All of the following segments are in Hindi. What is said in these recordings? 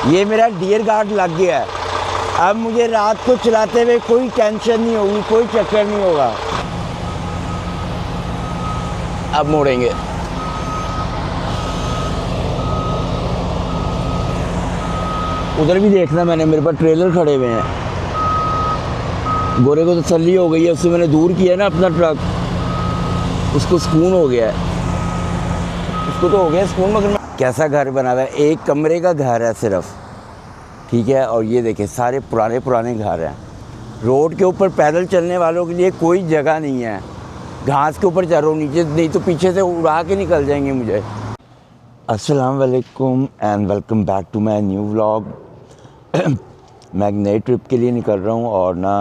ये मेरा डियर गार्ड लग गया है। अब मुझे रात को चलाते हुए कोई टेंशन नहीं होगी, कोई चक्कर नहीं होगा। अब मोड़ेंगे। उधर भी देखना, मैंने मेरे पास ट्रेलर खड़े हुए हैं। गोरे को तसल्ली हो गई है, उससे मैंने दूर किया ना अपना ट्रक, उसको सुकून हो गया है, उसको तो हो गया सुकून। मगर कैसा घर बना हुआ है, एक कमरे का घर है सिर्फ, ठीक है। और ये देखें सारे पुराने पुराने घर हैं। रोड के ऊपर पैदल चलने वालों के लिए कोई जगह नहीं है। घास के ऊपर चलो नीचे, नहीं तो पीछे से उड़ा के निकल जाएंगे मुझे। अस्सलाम वालेकुम and welcome back to my new vlog. मैं एक नए ट्रिप के लिए निकल रहा हूँ और ना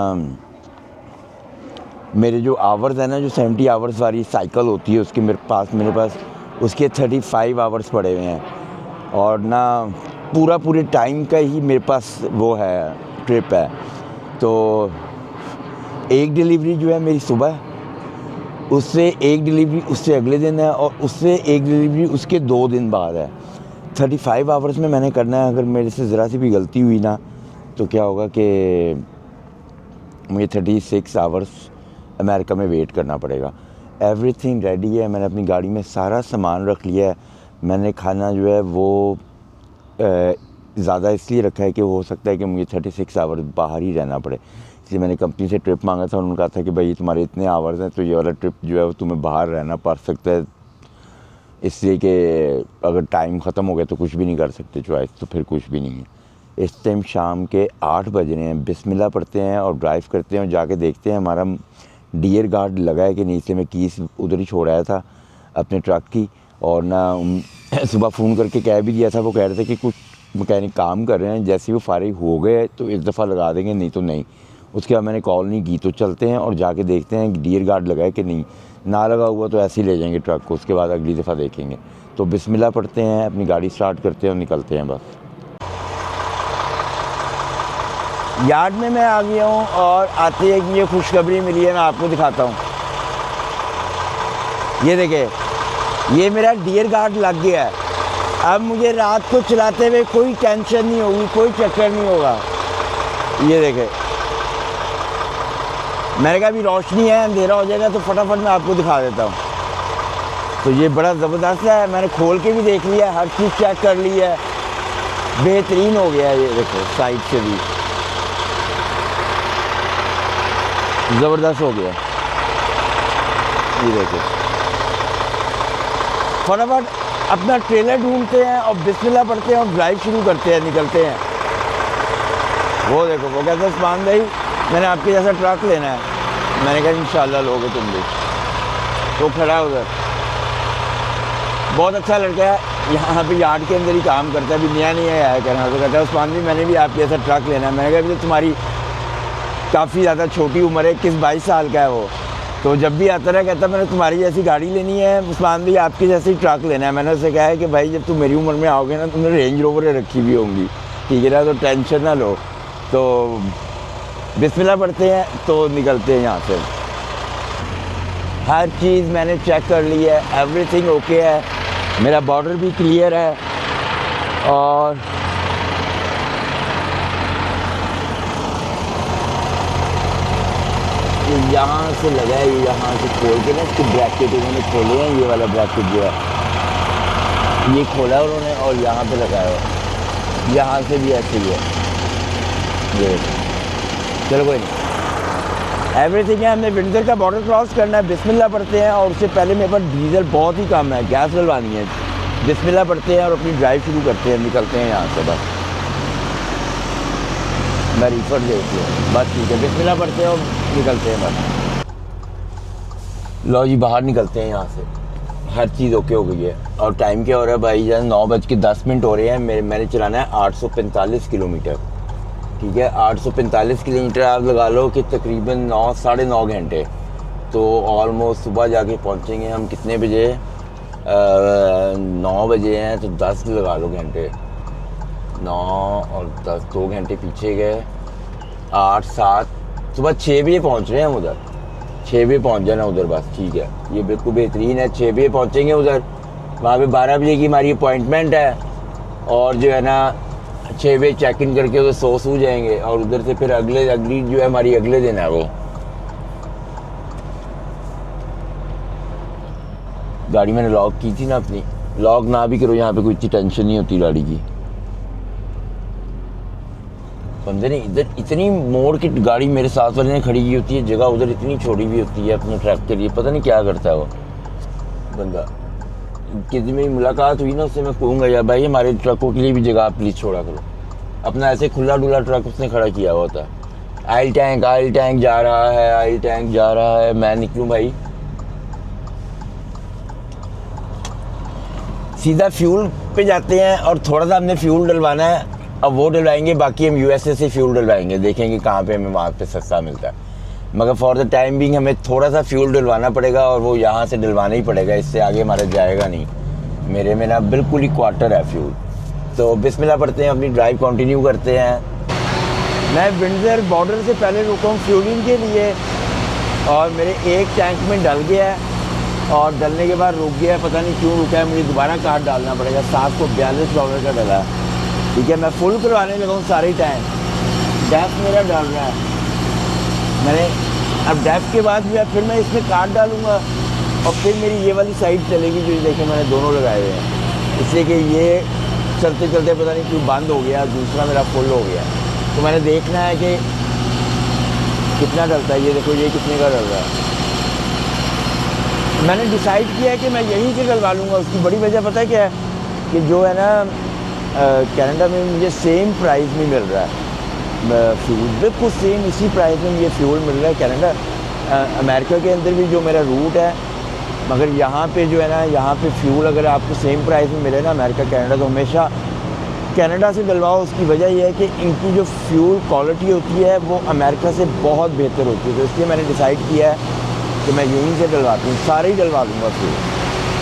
मेरे जो आवर्स है ना, जो 70 आवर्स वाली साइकिल होती है उसके मेरे पास उसके 35 आवर्स पड़े हुए हैं। और ना पूरे टाइम का ही मेरे पास वो है, ट्रिप है। तो एक डिलीवरी जो है मेरी सुबह, उससे एक डिलीवरी उससे अगले दिन है, और उससे एक डिलीवरी उसके 2 दिन बाद है। 35 आवर्स में मैंने करना है। अगर मेरे से ज़रा सी भी गलती हुई ना तो क्या होगा कि मुझे 36 आवर्स अमेरिका में वेट करना पड़ेगा। एवरीथिंग रेडी है, मैंने अपनी गाड़ी में सारा सामान रख लिया है। मैंने खाना जो है वो ज़्यादा इसलिए रखा है कि हो सकता है कि मुझे 36 आवर्स बाहर ही रहना पड़े, इसलिए मैंने कंपनी से ट्रिप मांगा था। उन्होंने कहा था कि भाई तुम्हारे इतने आवर्स हैं तो ये वाला ट्रिप जो है वो तुम्हें बाहर रहना पड़ सकता है, इसलिए कि अगर टाइम ख़त्म हो गया तो कुछ भी नहीं कर सकते, चॉइस तो फिर कुछ भी नहीं है। इस टाइम शाम के 8 बज रहे हैं। बिस्मिल्लाह पढ़ते हैं और ड्राइव करते हैं और जाके देखते हैं हमारा डियर गार्ड लगा है कि नहीं। इसलिए मैं कीस उधर ही छोड़ आया था अपने ट्रक की, और ना सुबह फ़ोन करके कह भी दिया था। वो कह रहे थे कि कुछ मैकेनिक काम कर रहे हैं, जैसे ही वो फारिग हो गए तो इस दफ़ा लगा देंगे, नहीं तो नहीं। उसके बाद मैंने कॉल नहीं की। तो चलते हैं और जाके देखते हैं डियर गार्ड लगा है कि नहीं। ना लगा हुआ तो ऐसे ही ले जाएंगे ट्रक को, उसके बाद अगली दफ़ा देखेंगे। तो बिस्मिल्लाह पढ़ते हैं, अपनी गाड़ी स्टार्ट करते हैं और निकलते हैं। बस यार्ड में मैं आ गया हूँ और आते ही मुझे खुशखबरी मिली है, मैं आपको दिखाता हूँ। ये देखें, ये मेरा डियर गार्ड लग गया है। अब मुझे रात को चलाते हुए कोई टेंशन नहीं होगी, कोई चक्कर नहीं होगा। ये देखें, मैंने कहा अभी रोशनी है, अंधेरा हो जाएगा तो फटाफट मैं आपको दिखा देता हूँ। तो ये बड़ा ज़बरदस्त है, मैंने खोल के भी देख लिया, हर चीज़ चेक कर ली है, बेहतरीन हो गया है। ये देखो साइड से भी ज़बरदस्त हो गया। ये देखो, फटाफट अपना ट्रेलर ढूंढते हैं और बिस्मिल्लाह पढ़ते हैं और ड्राइव शुरू करते हैं, निकलते हैं। वो देखो, वो कहता है उस्मान भाई मैंने आपके जैसा ट्रक लेना है। मैंने कहा इंशाल्लाह लोगे तुम भी। तो खड़ा है उधर, बहुत अच्छा लड़का है, यहाँ पे यार्ड के अंदर ही काम करता है, अभी नया आया कहना। तो कहता है उस्मान भी मैंने भी आपके जैसा ट्रक लेना है। मैंने कहा अभी तो तुम्हारी काफ़ी ज़्यादा छोटी उम्र है, 21-22 साल का है वो। तो जब भी आता रहा कहता मैंने तुम्हारी जैसी गाड़ी लेनी है उस्मान भी, आपकी जैसी ट्रक लेना है। मैंने उससे कहा है कि भाई जब तुम मेरी उम्र में आओगे ना, तुमने रेंज रोवर रखी हुई होंगी, ठीक है ना, तो टेंशन ना लो। तो बिस्मिल्लाह पढ़ते हैं तो निकलते हैं यहाँ से। हर चीज़ मैंने चेक कर ली है, एवरीथिंग ओके है, मेरा बॉर्डर भी क्लियर है। और यहाँ से लगा है, यहाँ से खोल के ना इसके ब्रैकेट उन्होंने खोले हैं। ये वाला ब्रैकेट जो है ये खोला उन्होंने और यहाँ पे लगाया है। यहाँ से भी ऐसे ही है। ये चलो कोई नहीं, एवरीथिंग है। हमने विंटर का बॉर्डर क्रॉस करना है, बिस्मिल्लाह पढ़ते हैं। और उससे पहले मेरे पास डीजल बहुत ही कम है, गैस डलवानी है। बिस्मिल्लाह पढ़ते हैं और अपनी ड्राइव शुरू करते हैं, निकलते हैं यहाँ से। बस मैं रीफर देती हूँ, बस ठीक है। बिस्मिल्लाह पढ़ते हैं और निकलते हैं बस। लो जी, बाहर निकलते हैं यहाँ से। हर चीज़ ओके हो गई है। और टाइम क्या हो रहा है भाई जान, 9:10 हो रहे हैं। मैंने चलाना है 845 किलोमीटर, ठीक है। 845 किलोमीटर आप लगा लो कि तकरीबन 9-9.5 घंटे। तो ऑलमोस्ट सुबह जाके पहुँचेंगे हम कितने बजे, 9 बजे हैं तो 10 लगा लो घंटे। 9 और 10, 2 घंटे पीछे गए। 8-7, सुबह 6 बजे पहुँच रहे हैं हम उधर। 6 बजे पहुँच जाना उधर, बस ठीक है। ये बिल्कुल बेहतरीन है। 6 बजे पहुँचेंगे उधर, वहाँ पे 12 बजे की हमारी अपॉइंटमेंट है। और जो है ना 6 बजे चेक इन करके उधर 100 सो जाएंगे और उधर से फिर अगली जो है हमारी अगले दिन है वो गाड़ी मैंने लॉक की थी ना अपनी। लॉक ना भी करो यहाँ पे कोई इतनी टेंशन नहीं होती गाड़ी की। बंदे ने इधर इतनी मोड़ की गाड़ी मेरे साथ वाले ने खड़ी की होती है, जगह उधर इतनी छोड़ी हुई होती है अपने ट्रक के लिए, पता नहीं क्या करता है वो बंदा। किसी मेरी मुलाकात हुई ना उससे मैं कहूँगा यार भाई हमारे ट्रकों के लिए भी जगह प्लीज़ छोड़ा करो। अपना ऐसे खुला डुला ट्रक उसने खड़ा किया हुआ था। ऑयल टैंक जा रहा है, ऑयल टैंक जा रहा है, मैं निकलूँ भाई सीधा फ्यूल पे जाते हैं और थोड़ा सा हमने फ्यूल डलवाना है। अब वो डलवाएंगे, बाकी हम यूएसए से फ्यूल डलवाएंगे, देखेंगे कहाँ पे हमें वहाँ पे सस्ता मिलता है। मगर फॉर द टाइम बिंग हमें थोड़ा सा फ्यूल डलवाना पड़ेगा और वो यहाँ से डलवाना ही पड़ेगा, इससे आगे हमारा जाएगा नहीं। मेरे में ना बिल्कुल ही क्वार्टर है फ्यूल। तो बिस्मिल्लाह पढ़ते हैं, अपनी ड्राइव कंटिन्यू करते हैं। मैं विंडसर बॉर्डर से पहले रुका हूँ फ्यूलिंग के लिए और मेरे एक टैंक में डल गया है और डलने के बाद रुक गया है, पता नहीं क्यों रुका है, मुझे दोबारा कार्ड डालना पड़ेगा। $742 का डला है। ठीक है, मैं फुल करवाने लगा हूँ सारे टैंक। डैफ मेरा डाल रहा है, मैंने अब डैफ के बाद भी फिर मैं इसमें कार्ड डालूँगा और फिर मेरी ये वाली साइड चलेगी जो देखें मैंने दोनों लगाए हुए हैं, इसलिए कि ये चलते चलते पता नहीं क्यों बंद हो गया, दूसरा मेरा फुल हो गया। तो मैंने देखना है कि कितना डलता है। ये देखो ये कितने का डल रहा है। मैंने डिसाइड किया है कि मैं यहीं से डलवा लूँगा। उसकी बड़ी वजह पता है क्या है कि जो है ना कनाडा में मुझे सेम प्राइस में मिल रहा है फ्यूल, बिल्कुल सेम इसी प्राइस में ये फ्यूल मिल रहा है कनाडा। अमेरिका के अंदर भी जो मेरा रूट है, मगर यहाँ पे जो है ना यहाँ पे फ्यूल अगर आपको सेम प्राइस में मिले ना अमेरिका कनाडा, तो हमेशा कनाडा से डलवाओ। उसकी वजह यह है कि इनकी जो फ्यूल क्वालिटी होती है वो अमेरिका से बहुत बेहतर होती है। तो इसलिए मैंने डिसाइड किया है कि मैं यहीं से डलवाती हूँ, सारे ही डलवा दूँगा फ्यूल।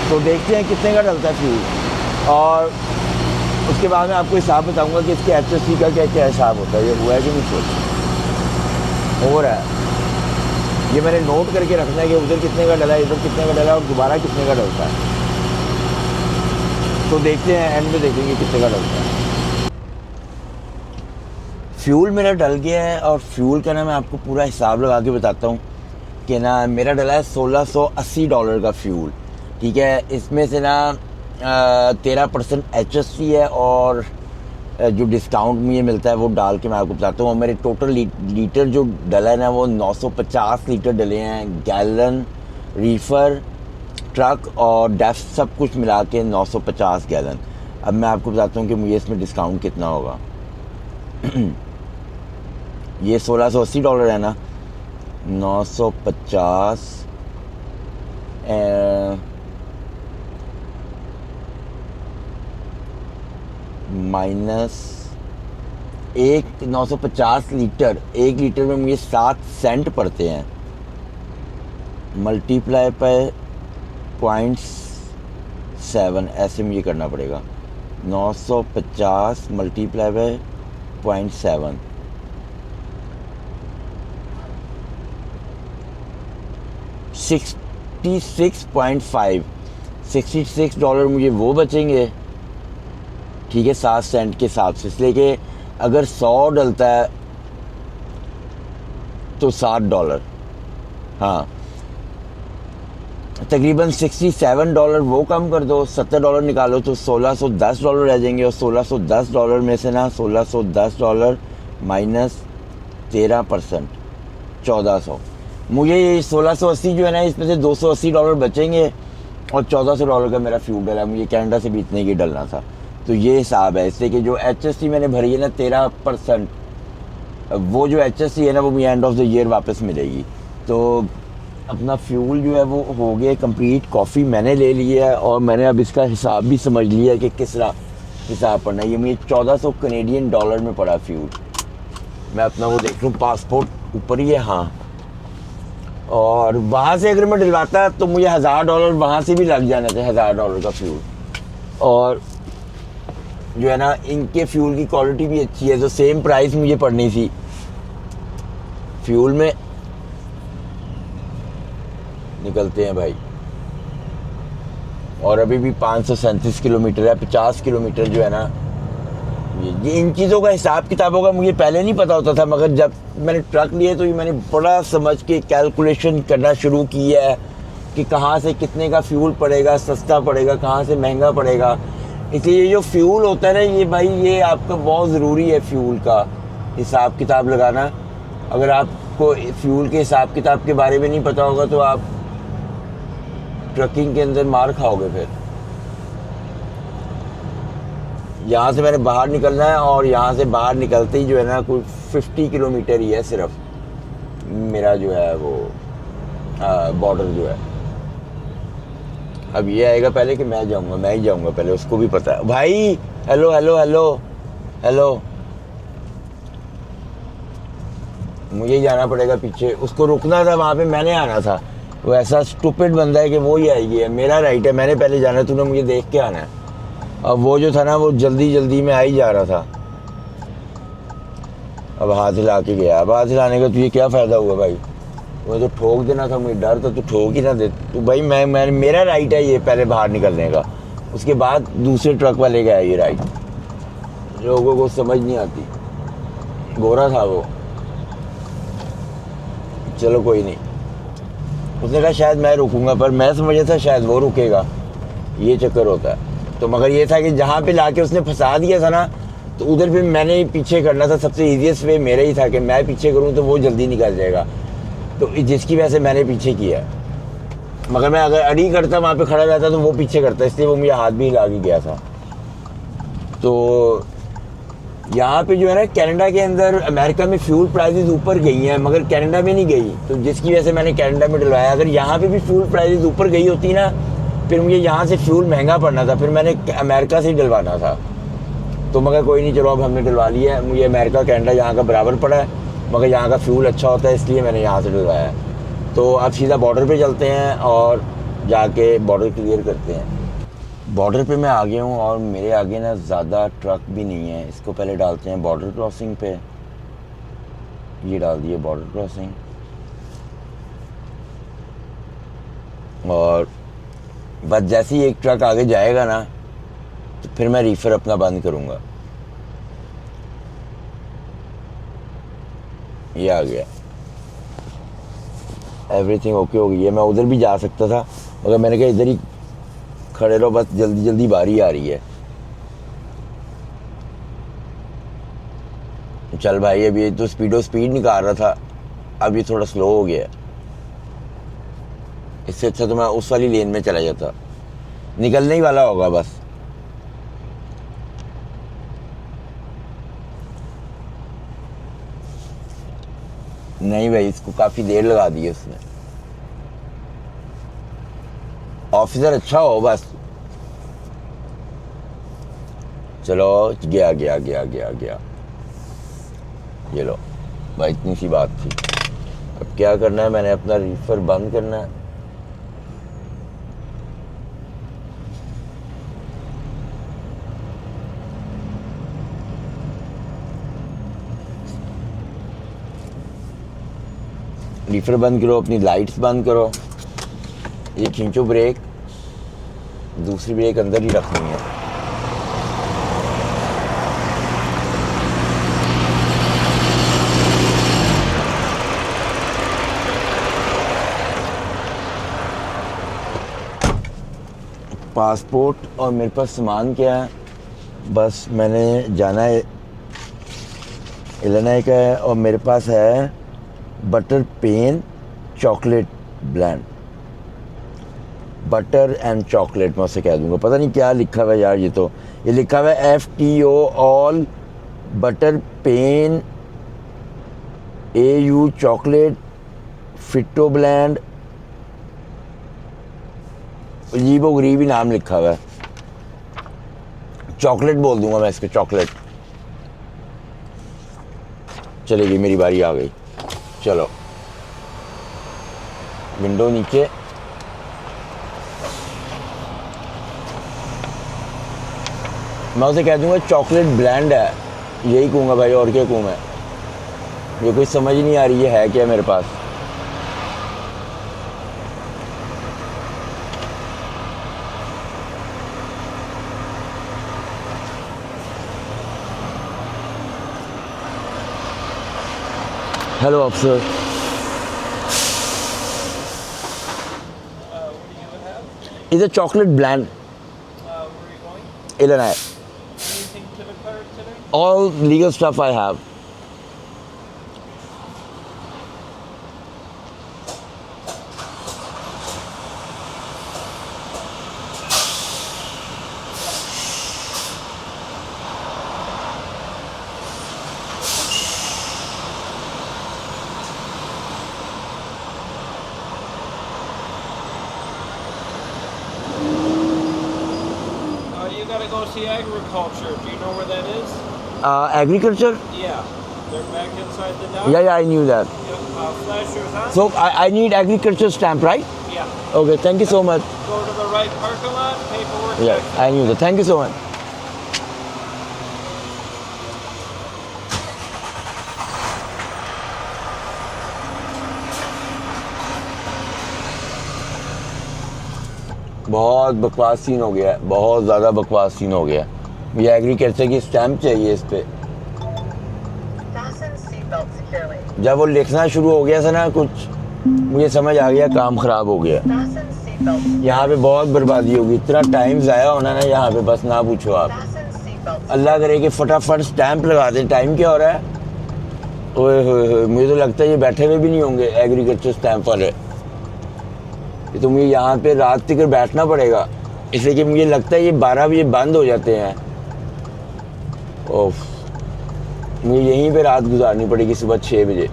तो देखते हैं कितने का डलता है फ्यूल और उसके बाद मैं आपको हिसाब बताऊंगा कि इसके HSC का क्या क्या हिसाब होता है। ये हुआ है कि नहीं सोच हो रहा है, ये मैंने नोट करके रखना है कि उधर कितने का डला है, इधर कितने का डला है और दोबारा कितने का डलता है। तो देखते हैं, एंड में देखेंगे कितने का डलता है। फ्यूल मेरा डल गया है और फ्यूल का ना मैं आपको पूरा हिसाब लगा के बताता हूँ कि ना मेरा डला है $1680 का फ्यूल। ठीक है, इसमें से ना 13% HSC है और जो डिस्काउंट मुझे मिलता है वो डाल के मैं आपको बताता हूँ। और मेरे टोटल लीटर जो डला है ना वो 950 लीटर डले हैं, गैलन, रीफर, ट्रक और डेफ सब कुछ मिला के 950 गैलन। अब मैं आपको बताता हूँ कि मुझे इसमें डिस्काउंट कितना होगा। ये $1680 है ना, 950 माइनस 950 लीटर, 1 लीटर में मुझे 7 सेंट पड़ते हैं, मल्टीप्लाई पे 0.7 ऐसे मुझे करना पड़ेगा। 950 मल्टीप्लाई बाय 0.7 $66.5 मुझे वो बचेंगे। ठीक है, 7 सेंट के हिसाब से, इसलिए कि अगर 100 डलता है तो $7, हाँ तकरीबन $67 वो कम कर दो, $70 निकालो तो $1610 रह जाएंगे। और $1610 में से ना $1610 माइनस 13% 1400, मुझे ये 1680 जो है ना इसमें से $280 बचेंगे और $1400 का मेरा फ्यूल डला। मुझे कनाडा से भी इतने की डलना था। तो ये हिसाब है, इससे कि जो HSC मैंने भरी है ना 13%, वो जो HSC है ना वो मुझे एंड ऑफ द ईयर वापस मिलेगी। तो अपना फ्यूल जो है वो हो गया कंप्लीट। कॉफ़ी मैंने ले ली है और मैंने अब इसका हिसाब भी समझ लिया है कि किस तरह हिसाब पड़ना है। ये मुझे 1400 कनेडियन डॉलर में पड़ा फ्यूल। मैं अपना वो देख लूँ, पासपोर्ट ऊपर ही है, हाँ। और वहाँ से अगर मैं डलवाता तो मुझे $1000 वहाँ से भी लग जाना था, $1000 का फ्यूल। और जो है ना इनके फ्यूल की क्वालिटी भी अच्छी है, तो सेम प्राइस मुझे पड़नी थी फ्यूल में। निकलते हैं भाई, और अभी भी 537 किलोमीटर है। 50 किलोमीटर जो है ना ये इन चीज़ों का हिसाब किताबों का मुझे पहले नहीं पता होता था, मगर जब मैंने ट्रक लिए तो ये मैंने बड़ा समझ के कैलकुलेशन करना शुरू किया है कि कहाँ से कितने का फ्यूल पड़ेगा, सस्ता पड़ेगा, कहाँ से महंगा पड़ेगा। इसलिए ये जो फ्यूल होता है ना, ये भाई ये आपका बहुत ज़रूरी है, फ्यूल का हिसाब किताब लगाना। अगर आपको फ्यूल के हिसाब किताब के बारे में नहीं पता होगा तो आप ट्रकिंग के अंदर मार खाओगे। फिर यहाँ से मैंने बाहर निकलना है और यहाँ से बाहर निकलते ही जो है ना कोई 50 किलोमीटर ही है सिर्फ मेरा जो है वो बॉर्डर जो है। अब ये आएगा पहले कि मैं जाऊँगा, मैं ही जाऊँगा पहले, उसको भी पता है। भाई हेलो हेलो हेलो हेलो, मुझे ही जाना पड़ेगा पीछे, उसको रुकना था वहाँ पे, मैंने आना था। वो ऐसा स्टूपिड बंदा है कि वो ही आएगी, है मेरा राइट है, मैंने पहले जाना है, तूने मुझे देख के आना है। अब वो जो था ना वो जल्दी जल्दी में आ ही जा रहा था, अब हाथ हिला के गया। अब हाथ हिलाने का तुझे क्या फ़ायदा हुआ भाई, वो तो ठोक देना था, मुझे डर था तू ठोक ही ना दे। तो भाई मैं मेरा राइट है ये पहले बाहर निकलने का, उसके बाद दूसरे ट्रक वाले का है ये राइट। लोगों को समझ नहीं आती। गोरा था वो, चलो कोई नहीं। उसने कहा शायद मैं रुकूंगा, पर मैं समझा था शायद वो रुकेगा, ये चक्कर होता है। तो मगर ये था कि जहाँ पे लाके उसने फंसा दिया था ना, तो उधर भी मैंने ही पीछे करना था। सबसे ईजीएस्ट वे मेरा ही था कि मैं पीछे करूँ तो वो जल्दी निकल जाएगा, तो जिसकी वजह से मैंने पीछे किया। मगर मैं अगर अड़ी करता वहाँ पे खड़ा रहता तो वो पीछे करता, इसलिए वो मुझे हाथ भी हिला के गया था। तो यहाँ पे जो है ना कनाडा के अंदर, अमेरिका में फ्यूल प्राइसेस ऊपर गई हैं मगर कनाडा में नहीं गई, तो जिसकी वजह से मैंने कनाडा में डलवाया। अगर यहाँ पे भी फ्यूल प्राइसेस ऊपर गई होती ना, फिर मुझे यहाँ से फ्यूल महंगा पड़ना था, फिर मैंने अमेरिका से ही डलवाना था। तो मगर कोई नहीं, चलो अब हमने डलवा लिया है। मुझे अमेरिका कनाडा यहाँ का बराबर पड़ा है, मगर यहाँ का फ्यूल अच्छा होता है, इसलिए मैंने यहाँ से डलवाया है। तो अब सीधा बॉर्डर पे चलते हैं और जाके बॉर्डर क्लियर करते हैं। बॉर्डर पे मैं आ गया हूँ और मेरे आगे ना ज़्यादा ट्रक भी नहीं है। इसको पहले डालते हैं बॉर्डर क्रॉसिंग पे, ये डाल दिए बॉर्डर क्रॉसिंग। और बस जैसे ही एक ट्रक आगे जाएगा ना, तो फिर मैं रीफर अपना बंद करूँगा। ये आ गया, एवरीथिंग ओके हो गई है। मैं उधर भी जा सकता था, मगर मैंने कहा इधर ही खड़े रहो, बस जल्दी जल्दी बारी आ रही है। चल भाई, अभी तो स्पीड निकाल रहा था, अब ये थोड़ा स्लो हो गया। इससे अच्छा तो मैं उस वाली लेन में चला जाता, निकलने ही वाला होगा बस। नहीं भाई, इसको काफ़ी देर लगा दी है उसने। ऑफिसर अच्छा हो बस। चलो, गया गया गया गया गया। ये लो भाई, इतनी सी बात थी। अब क्या करना है, मैंने अपना रीफर बंद करना है। रीफर बंद करो, अपनी लाइट्स बंद करो, ये खींचो ब्रेक, दूसरी ब्रेक अंदर ही रखनी है। पासपोर्ट और मेरे पास सामान क्या है, बस मैंने जाना है, इलिनॉय का है, और मेरे पास है butter pen chocolate blend, butter and chocolate. मैं उसे कह दूंगा, पता नहीं क्या लिखा हुआ है यार, ये लिखा हुआ है FTO all butter pen AU chocolate फिटो ब्लेंड, अजीब व गरीब ही नाम लिखा हुआ है। चॉकलेट बोल दूंगा मैं इसके, चॉकलेट। चलेगी, मेरी बारी आ गई। चलो, विंडो नीचे, मैं उसे कह दूंगा चॉकलेट ब्लेंड है, यही कहूँगा भाई, और क्या कहूँ मैं। ये कोई समझ नहीं आ रही है क्या मेरे पास। Hello, officer. What do you have? It's a chocolate blend. Where are you going? Illinois. Anything to declare today? All legal stuff I have. You gotta go see agriculture. Do you know where that is? Agriculture? Yeah. They're back inside the dock. Yeah, I knew that. Yep. Flashers on? So I need agriculture stamp, right? Yeah. Okay, thank you so much. Go to the right parking lot, paperwork. Yeah, section. I knew that. Thank you so much. बहुत बकवास सीन हो गया है, बहुत ज़्यादा बकवास सीन हो गया है। मुझे एग्रीकल्चर की स्टैम्प चाहिए इस पे। Fasten seatbelt securely. जब वो लिखना शुरू हो गया था ना कुछ, मुझे समझ आ गया काम ख़राब हो गया। Fasten seatbelt. यहाँ पे बहुत बर्बादी होगी, इतना टाइम ज़ाया होना ना यहाँ पे, बस ना पूछो आप। Fasten seatbelt. अल्लाह करे कि फटाफट स्टैंप लगा दें। टाइम क्या हो रहा है? ओए होए होए, मुझे तो लगता है ये बैठे हुए भी नहीं होंगे एग्रीकल्चर स्टैंप वाले। ये तो मुझे यहाँ पे रात तक बैठना पड़ेगा, इसलिए कि मुझे लगता है ये 12 बजे बंद हो जाते हैं। ओफ, मुझे यहीं पे रात गुजारनी पड़ेगी सुबह 6 बजे।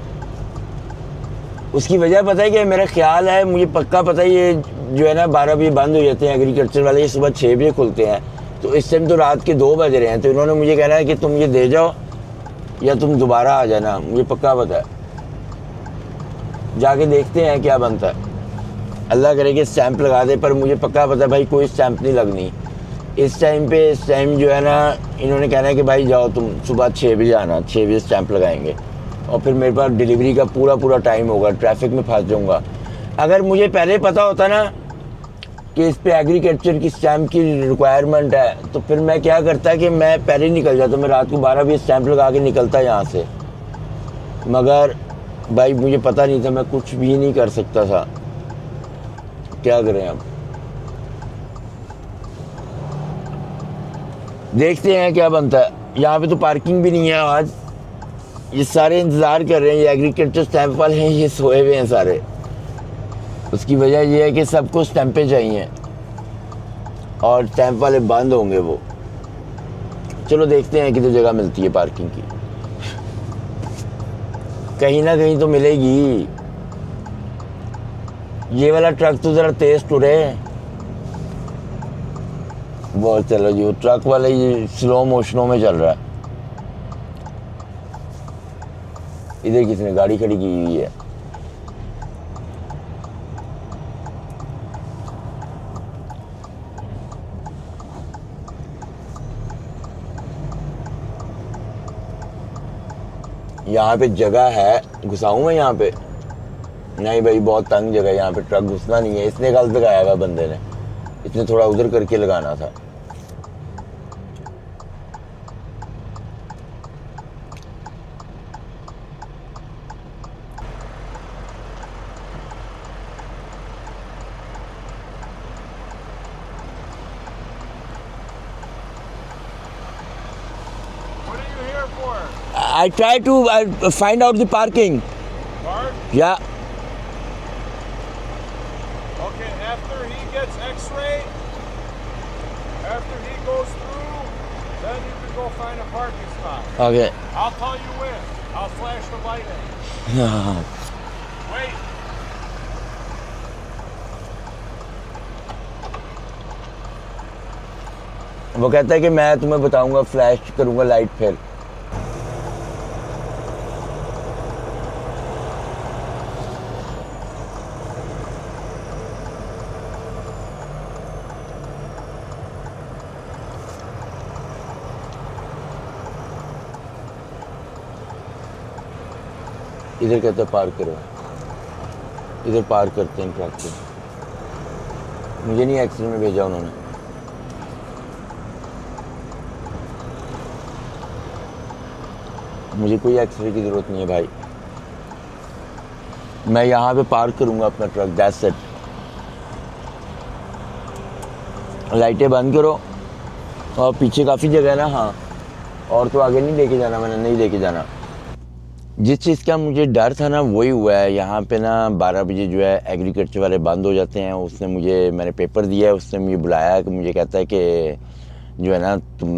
उसकी वजह पता है कि मेरा ख्याल है, मुझे पक्का पता है ये जो है ना 12 बजे बंद हो जाते हैं एग्रीकल्चर वाले, ये सुबह 6 बजे खुलते हैं। तो इस टाइम तो रात के 2 बज रहे हैं, तो इन्होंने मुझे कहना है कि तुम ये दे जाओ या तुम दोबारा आ जाना। मुझे पक्का पता है, जाके देखते हैं क्या बनता है। अल्लाह करे कि स्टैंप लगा दे, पर मुझे पक्का पता है भाई कोई स्टैंप नहीं लगनी इस टाइम पे। इस टाइम जो है ना इन्होंने कहना है कि भाई जाओ तुम सुबह 6 बजे आना, 6 बजे स्टैंप लगाएंगे और फिर मेरे पास डिलीवरी का पूरा टाइम होगा, ट्रैफिक में फंस जाऊँगा। अगर मुझे पहले पता होता ना कि इस पे एग्रीकल्चर की स्टैंप की रिक्वायरमेंट है, तो फिर मैं क्या करता कि मैं पहले ही निकल जाता, मैं रात को 12 बजे स्टैंप लगा के निकलता यहाँ से। मगर भाई मुझे पता नहीं था, मैं कुछ भी नहीं कर सकता था। क्या करें अब, देखते हैं क्या बनता है। यहाँ पे तो पार्किंग भी नहीं है आज, ये सारे इंतज़ार कर रहे हैं। ये एग्रीकल्चर स्टैंप वाले हैं, ये सोए हुए हैं सारे। उसकी वजह ये है कि सबको स्टैंपें चाहिए और स्टैंप वाले बंद होंगे वो। चलो देखते हैं कितनी जगह मिलती है पार्किंग की, कहीं ना कहीं तो मिलेगी। ये वाला ट्रक तो ज़रा तेज़ टुरे बहुत। चलो जी, ट्रक वाला ये स्लो मोशनों में चल रहा है। इधर किसने गाड़ी खड़ी की हुई है? यहाँ पे जगह है, घुसाऊँ मैं यहाँ पे? नहीं भाई, बहुत तंग जगह है यहाँ पे, ट्रक घुसना नहीं है। इसने गलत लगाया हुआ बंदे ने, इसने थोड़ा उधर करके लगाना था। What are you here for? I try to find out the parking. Guard? Yeah. Okay, after he gets x-rayed, after he goes through, then you can go find a parking spot. Okay. I'll tell you when. I'll flash the light at you. Wait. वो कहता है कि मैं तुम्हें बताऊंगा, फ्लैश करूंगा लाइट फिर। इधर कहता है पार्क करो, इधर पार्क करते हैं ट्रक को। मुझे नहीं एक्सीडेंट में भेजा उन्होंने। मुझे कोई एक्सरे की ज़रूरत नहीं है भाई, मैं यहाँ पे पार्क करूँगा अपना ट्रक, दैट्स इट। लाइटें बंद करो और पीछे काफ़ी जगह है ना, हाँ, और तो आगे नहीं लेके जाना, मैंने नहीं लेके जाना। जिस चीज़ का मुझे डर था ना वही हुआ है। यहाँ पे ना 12 बजे जो है एग्रीकल्चर वाले बंद हो जाते हैं। उसने मुझे, मैंने पेपर दिया है, उसने मुझे बुलाया कि मुझे कहता है कि जो है ना तुम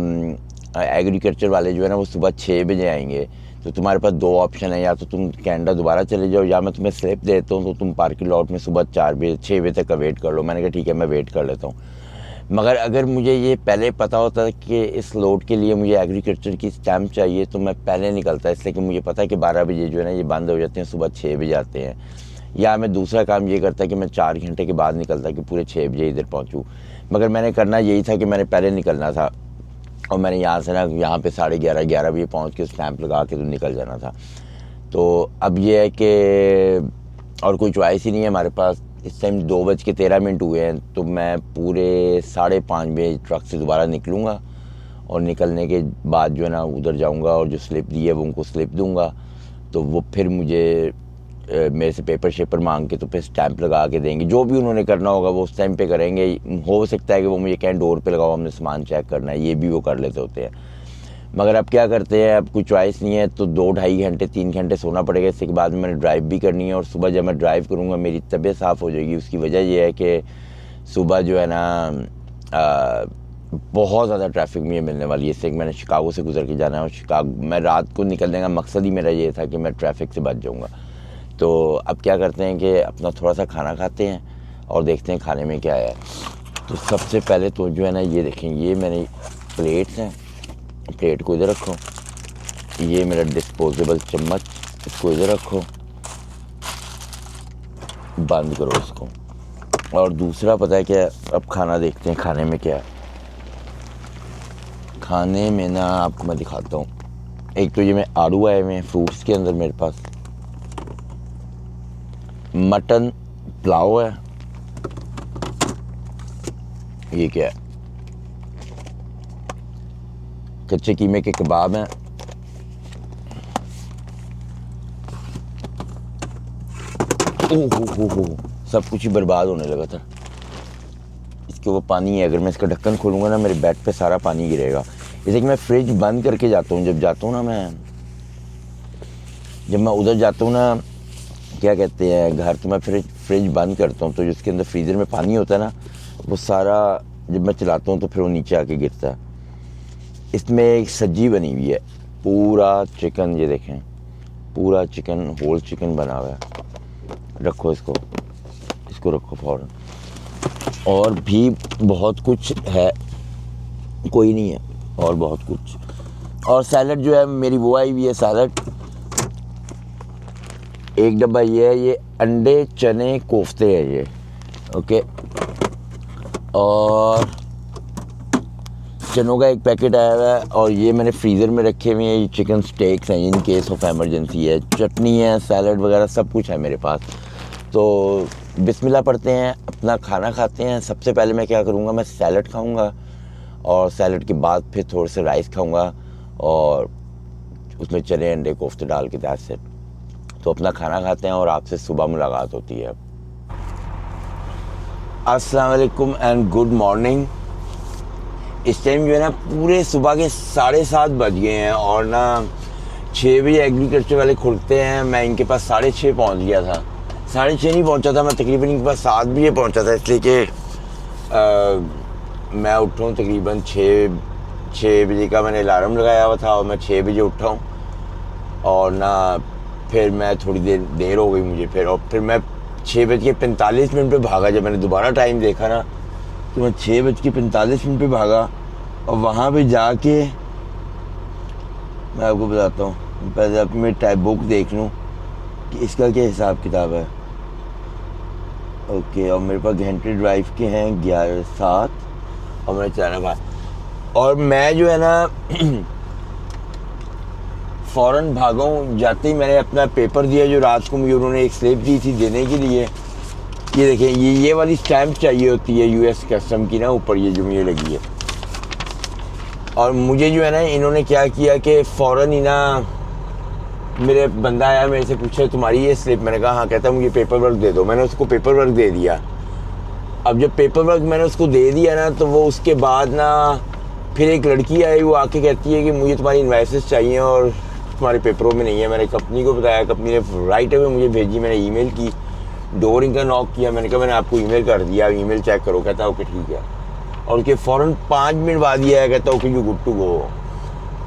एग्रीकल्चर वाले जो है ना वो सुबह 6 बजे आएंगे, तो तुम्हारे पास 2 ऑप्शन है, या तो तुम कैनेडा दोबारा चले जाओ या मैं तुम्हें स्लिप देता हूँ तो तुम पार्किंग लॉट में सुबह 6 बजे तक का वेट कर लो। मैंने कहा ठीक है, मैं वेट कर लेता हूँ। मगर अगर मुझे ये पहले पता होता कि इस लोड के लिए मुझे एग्रीकल्चर की स्टैम्प चाहिए तो मैं पहले निकलता, इसलिए कि मुझे पता है कि 12 बजे जो है ना ये बंद हो जाते हैं, सुबह 6 बजे आते हैं। या मैं दूसरा काम ये करता कि मैं 4 घंटे के बाद निकलता कि पूरे 6 बजे इधर पहुँचूँ। मगर मैंने करना यही था कि मैंने पहले निकलना था और मैंने यहाँ से ना यहाँ पे 11:30 बजे पहुँच के स्टैम्प लगा के तो निकल जाना था। तो अब ये है कि और कोई चॉइस ही नहीं है हमारे पास। इस टाइम 2:13 हुए हैं, तो मैं पूरे 5:30 बजे ट्रक से दोबारा निकलूँगा और निकलने के बाद जो है ना उधर जाऊँगा और जो स्लिप दी है वो उनको स्लिप दूँगा, तो वो फिर मुझे मेरे से पेपर शेपर मांग के तो फिर स्टैंप लगा के देंगे। जो भी उन्होंने करना होगा वो उस टाइम पे करेंगे। हो सकता है कि वो मुझे कहें डोर पे लगाओ, हमने सामान चेक करना है, ये भी वो कर लेते होते हैं। मगर अब क्या करते हैं, अब कोई चॉइस नहीं है, तो 2-2.5 घंटे 3 घंटे सोना पड़ेगा। इसके बाद मैंने ड्राइव भी करनी है और सुबह जब मैं ड्राइव करूँगा मेरी तबीयत साफ़ हो जाएगी। उसकी वजह यह है कि सुबह जो है ना बहुत ज़्यादा ट्रैफिक मुझे मिलने वाली है, इससे कि मैंने शिकागो से गुजर के जाना है और शिकागो मैं रात को निकलने का मकसद ही मेरा ये था कि मैं ट्रैफिक से बच जाऊँगा। तो अब क्या करते हैं कि अपना थोड़ा सा खाना खाते हैं और देखते हैं खाने में क्या है। तो सबसे पहले तो जो है ना ये देखें, ये मेरे प्लेट्स हैं, प्लेट को इधर रखो, ये मेरा डिस्पोजेबल चम्मच, इसको इधर रखो, बंद करो इसको। और दूसरा पता है क्या, अब खाना देखते हैं खाने में क्या है। खाने में ना आपको मैं दिखाता हूँ। एक तो ये मैं आड़ू आए हुए हैं फ्रूट्स के अंदर, मेरे पास मटन पुलाव है, ये क्या है, कच्चे कीमे के कबाब हैं, ओह सब कुछ ही बर्बाद होने लगा था। इसके वो पानी है, अगर मैं इसका ढक्कन खोलूँगा ना मेरे बेड पे सारा पानी गिरेगा। जैसे कि मैं फ्रिज बंद करके जाता हूँ, जब जाता हूँ ना जब मैं उधर जाता हूँ ना, क्या कहते हैं घर, तो मैं फ्रिज बंद करता हूँ, तो जिसके अंदर फ्रीज़र में पानी होता है ना वो सारा जब मैं चलाता हूँ तो फिर वो नीचे आके गिरता है। इसमें एक सब्जी बनी हुई है, पूरा चिकन, ये देखें पूरा चिकन, होल चिकन बना हुआ है। रखो इसको रखो फ़ौरन। और भी बहुत कुछ है, कोई नहीं है, और बहुत कुछ। और सैलड जो है मेरी वो आई हुई है सैलड, एक डब्बा ये है, ये अंडे चने कोफ्ते है ये, ओके। और चनों का एक पैकेट आया हुआ है, और ये मैंने फ्रीज़र में रखे हुए हैं, ये चिकन स्टेक्स हैं इन केस ऑफ एमरजेंसी है, चटनी है, सैलड वगैरह सब कुछ है मेरे पास। तो बिस्मिल्लाह पढ़ते हैं, अपना खाना खाते हैं। सबसे पहले मैं क्या करूँगा, मैं सैलड खाऊँगा और सैलड के बाद फिर थोड़े से राइस खाऊँगा और उसमें चने अंडे कोफ्ते डाल के, दैट्स इट। तो अपना खाना खाते हैं और आपसे सुबह मुलाकात होती है। अस्सलाम वालेकुम एंड गुड मॉर्निंग। इस टाइम जो है ना पूरे सुबह के 7:30 बज गए हैं और ना 6 बजे एग्रीकल्चर वाले खुलते हैं। मैं इनके पास 6:30 पहुंच गया था, 6:30 नहीं पहुंचा था मैं, तकरीबन इनके पास 7 बजे पहुंचा था, इसलिए कि मैं उठा हूँ तकरीबन 6 बजे का मैंने अलार्म लगाया हुआ था और मैं 6 बजे उठा हूँ। और ना फिर मैं थोड़ी देर हो गई मुझे फिर, और फिर मैं 6:45 पे भागा। जब मैंने दोबारा टाइम देखा ना तो मैं 6:45 पे भागा और वहाँ पे जाके मैं आपको बताता हूँ, पहले अपनी टाइप बुक देख लूँ कि इसका क्या हिसाब किताब है, ओके। और मेरे पास घंटे ड्राइव के हैं 11-7 और मैंने चलाना भाई। और मैं जो है ना फ़ौरन भागा हूँ, जाते ही मैंने अपना पेपर दिया जो रात को मुझे उन्होंने एक स्लिप दी थी देने के लिए। ये देखें, ये वाली स्टैम्प चाहिए होती है यूएस कस्टम की ना, ऊपर ये जो मुझे लगी है। और मुझे जो है ना इन्होंने क्या किया कि फ़ौरन ही ना मेरे बंदा आया मेरे से पूछा तुम्हारी ये स्लिप, मैंने कहा हाँ, कहता मुझे पेपर वर्क दे दो। मैंने उसको पेपर वर्क दे दिया। अब जब पेपर वर्क मैंने उसको दे दिया ना, तो वो उसके बाद ना फिर एक लड़की आई, वो आके कहती है कि मुझे तुम्हारी इन्वाइसेस चाहिए और तुम्हारे पेपरों में नहीं है। मैंने कंपनी को बताया, कंपनी ने राइट अवे मुझे भेजी। मैंने ईमेल की, डोर इनका नॉक किया, मैंने कहा मैंने आपको ईमेल कर दिया, ईमेल चेक करो। कहता ओके ठीक है। और उसके फ़ौरन 5 मिनट बाद ये आया, कहता okay you good to go.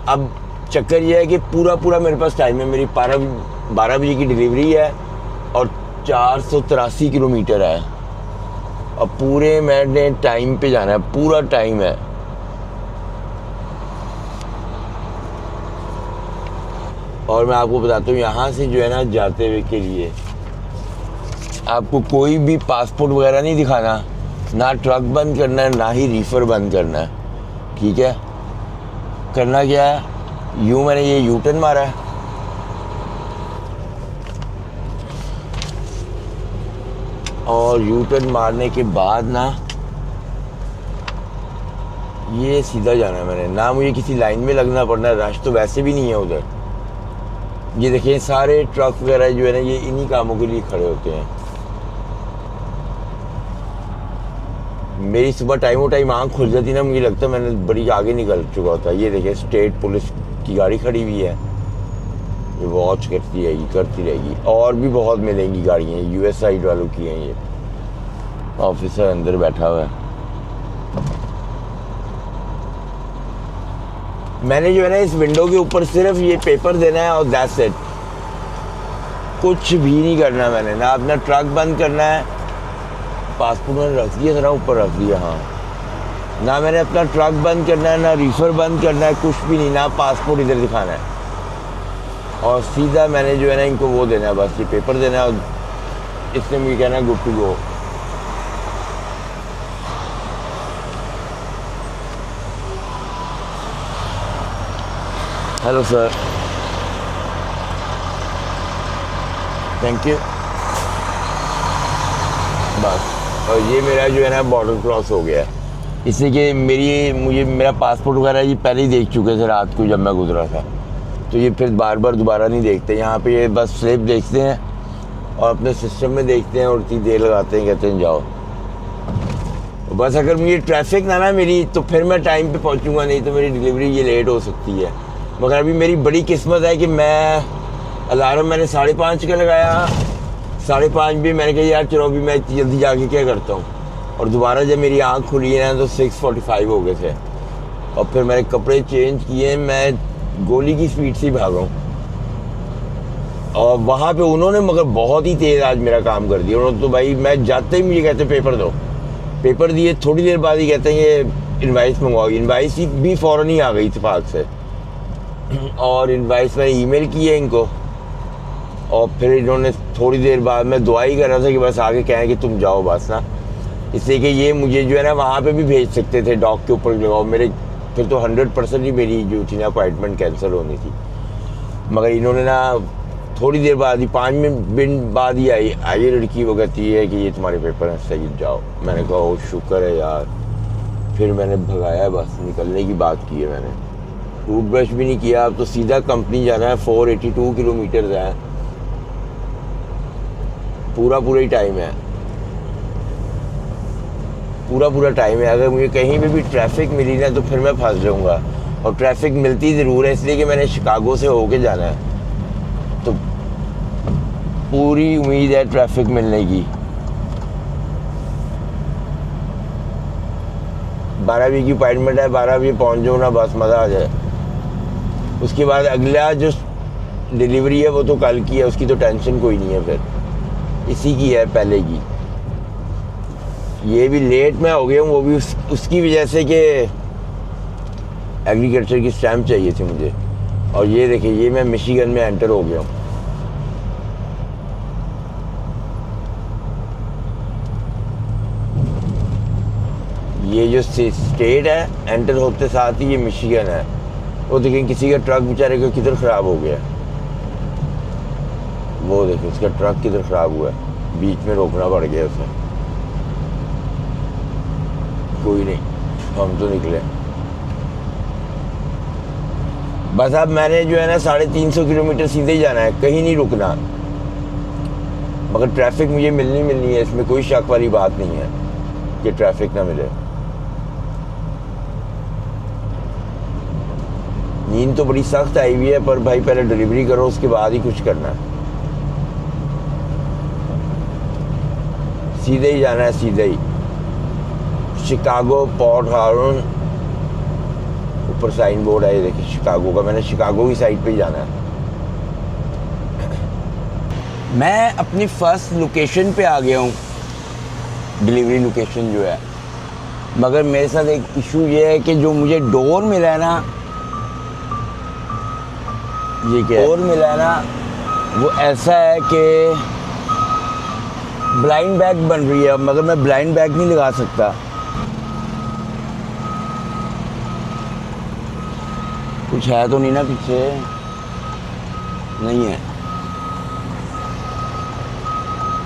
अब चक्कर ये है कि पूरा मेरे पास टाइम है। मेरी 12 बजे की डिलीवरी है और 483 किलोमीटर है। अब पूरे मैंने टाइम पे जाना है, पूरा टाइम है। और मैं आपको बताता हूँ, यहाँ से जो है ना जाते हुए के लिए आपको कोई भी पासपोर्ट वगैरह नहीं दिखाना, ना ट्रक बंद करना है, ना ही रीफर बंद करना है, ठीक है। करना क्या है, यूँ मैंने ये यू टर्न मारा है और यू टर्न मारने के बाद ना ये सीधा जाना है मैंने, ना मुझे किसी लाइन में लगना पड़ना है। रश तो वैसे भी नहीं है उधर। ये देखिए सारे ट्रक वगैरह जो है ना, ये इन्हीं कामों के लिए खड़े होते हैं। मेरी सुबह टाइम आँख खुल जाती ना, मुझे लगता है मैंने बड़ी आगे निकल चुका होता है। ये देखिए स्टेट पुलिस की गाड़ी खड़ी हुई है, ये वॉच करती रहेगी। और भी बहुत मिलेंगी गाड़ियाँ, यूएस साइड वालों की हैं। ये ऑफिसर अंदर बैठा हुआ है। मैंने जो है ना इस विंडो के ऊपर सिर्फ ये पेपर देना है और दैट्स इट। कुछ भी नहीं करना मैंने, ना अपना ट्रक बंद करना है। पासपोर्ट मैंने रख दिया, जरा ऊपर रख दिया, हाँ। ना मैंने अपना ट्रक बंद करना है, ना रीफर बंद करना है, कुछ भी नहीं, ना पासपोर्ट इधर दिखाना है। और सीधा मैंने जो है ना इनको वो देना है, बस ये पेपर देना है और इसने मुझे कहना है good to go. Hello sir, thank you. बस, और ये मेरा जो है ना बॉर्डर क्रॉस हो गया है। इससे कि मेरा पासपोर्ट वगैरह ये पहले ही देख चुके थे रात को जब मैं गुजरा था, तो ये फिर बार बार दोबारा नहीं देखते। यहाँ पे ये बस स्लिप देखते हैं और अपने सिस्टम में देखते हैं और इतनी देर लगाते हैं, कहते हैं जाओ। बस अगर मुझे ट्रैफिक ना मिली तो फिर मैं टाइम पे पहुँचूँगा, नहीं तो मेरी डिलीवरी ये लेट हो सकती है। मगर अभी मेरी बड़ी किस्मत है कि मैं अलार्म मैंने 5:30 का लगाया, 5:30 भी मैंने कहा यार चलो अभी मैं जल्दी जाके क्या करता हूँ। और दोबारा जब मेरी आँख खुली है ना तो 6:45 हो गए थे। और फिर मैंने कपड़े चेंज किए, मैं गोली की स्पीड से भागा हूँ। और वहाँ पे उन्होंने मगर बहुत ही तेज़ आज मेरा काम कर दिया। उन्होंने तो भाई मैं जाते ही मुझे कहते पेपर दो, पेपर दिए, थोड़ी देर बाद ही कहते हैं ये इनवाइस मंगवाओ। इनवाइस भी फ़ौरन ही आ गई इत्तेफाक से। और इनवाइस मैंने ईमेल की है इनको, और फिर इन्होंने थोड़ी देर बाद, मैं दुआ ही कर रहा था कि बस आगे कहें कि तुम जाओ बस ना, इसलिए कि ये मुझे जो है ना वहाँ पे भी भेज सकते थे डॉक के ऊपर लगाओ मेरे, फिर तो 100% ही मेरी जो थी ना अपॉइंटमेंट कैंसिल होनी थी। मगर इन्होंने ना थोड़ी देर बाद ही, 5 मिनट बाद ही आई लड़की, वो कहती है कि ये तुम्हारे पेपर हैं, सही जाओ। मैंने कहा ओ शुक्र है यार। फिर मैंने भगाया, बस निकलने की बात की है मैंने, टूथ ब्रश भी नहीं किया। अब तो सीधा कंपनी जाना है, 482 किलोमीटर है, पूरा ही टाइम है, पूरा टाइम है। अगर मुझे कहीं पे भी ट्रैफिक मिली ना तो फिर मैं फंस जाऊंगा। और ट्रैफिक मिलती ज़रूर है, इसलिए कि मैंने शिकागो से होके जाना है, तो पूरी उम्मीद है ट्रैफिक मिलने की। 12 बजे की अपॉइंटमेंट है, 12 बजे पहुँच जाऊँ ना, बस मज़ा आ जाए। उसके बाद अगला जो डिलीवरी है वो तो कल की है, उसकी तो टेंशन कोई नहीं है, फिर इसी की है पहले की। ये भी लेट में हो गया हूँ, वो भी उसकी वजह से कि एग्रीकल्चर की स्टैम्प चाहिए थी मुझे। और ये देखिए, ये मैं मिशिगन में एंटर हो गया हूँ। ये जो स्टेट है एंटर होते साथ ही ये मिशिगन है। वो देखिए किसी का ट्रक बेचारे का किधर ख़राब हो गया, वो देखिए उसका ट्रक किधर ख़राब हुआ है, बीच में रोकना पड़ गया उसे। कोई नहीं, हम तो निकले। बस अब मैंने जो है ना 350 किलोमीटर सीधे ही जाना है, कहीं नहीं रुकना। मगर ट्रैफिक मुझे मिलनी है, इसमें कोई शक वाली बात नहीं है कि ट्रैफिक ना मिले। नींद तो बड़ी सख्त आई हुई है, पर भाई पहले डिलीवरी करो, उसके बाद ही कुछ करना है। सीधे ही जाना है, सीधे ही। शिकागो पोर्ट हार्बोर, ऊपर साइन बोर्ड है, ये देखिए शिकागो का। मैंने शिकागो की साइड पे ही जाना है। मैं अपनी फर्स्ट लोकेशन पे आ गया हूँ, डिलीवरी लोकेशन जो है। मगर मेरे साथ एक इशू ये है कि जो मुझे डोर मिला है ना, ये क्या डोर मिला है ना, वो ऐसा है कि ब्लाइंड बैग बन रही है, मगर मैं ब्लाइंड बैग नहीं लगा सकता। कुछ है तो नहीं ना पीछे? नहीं है।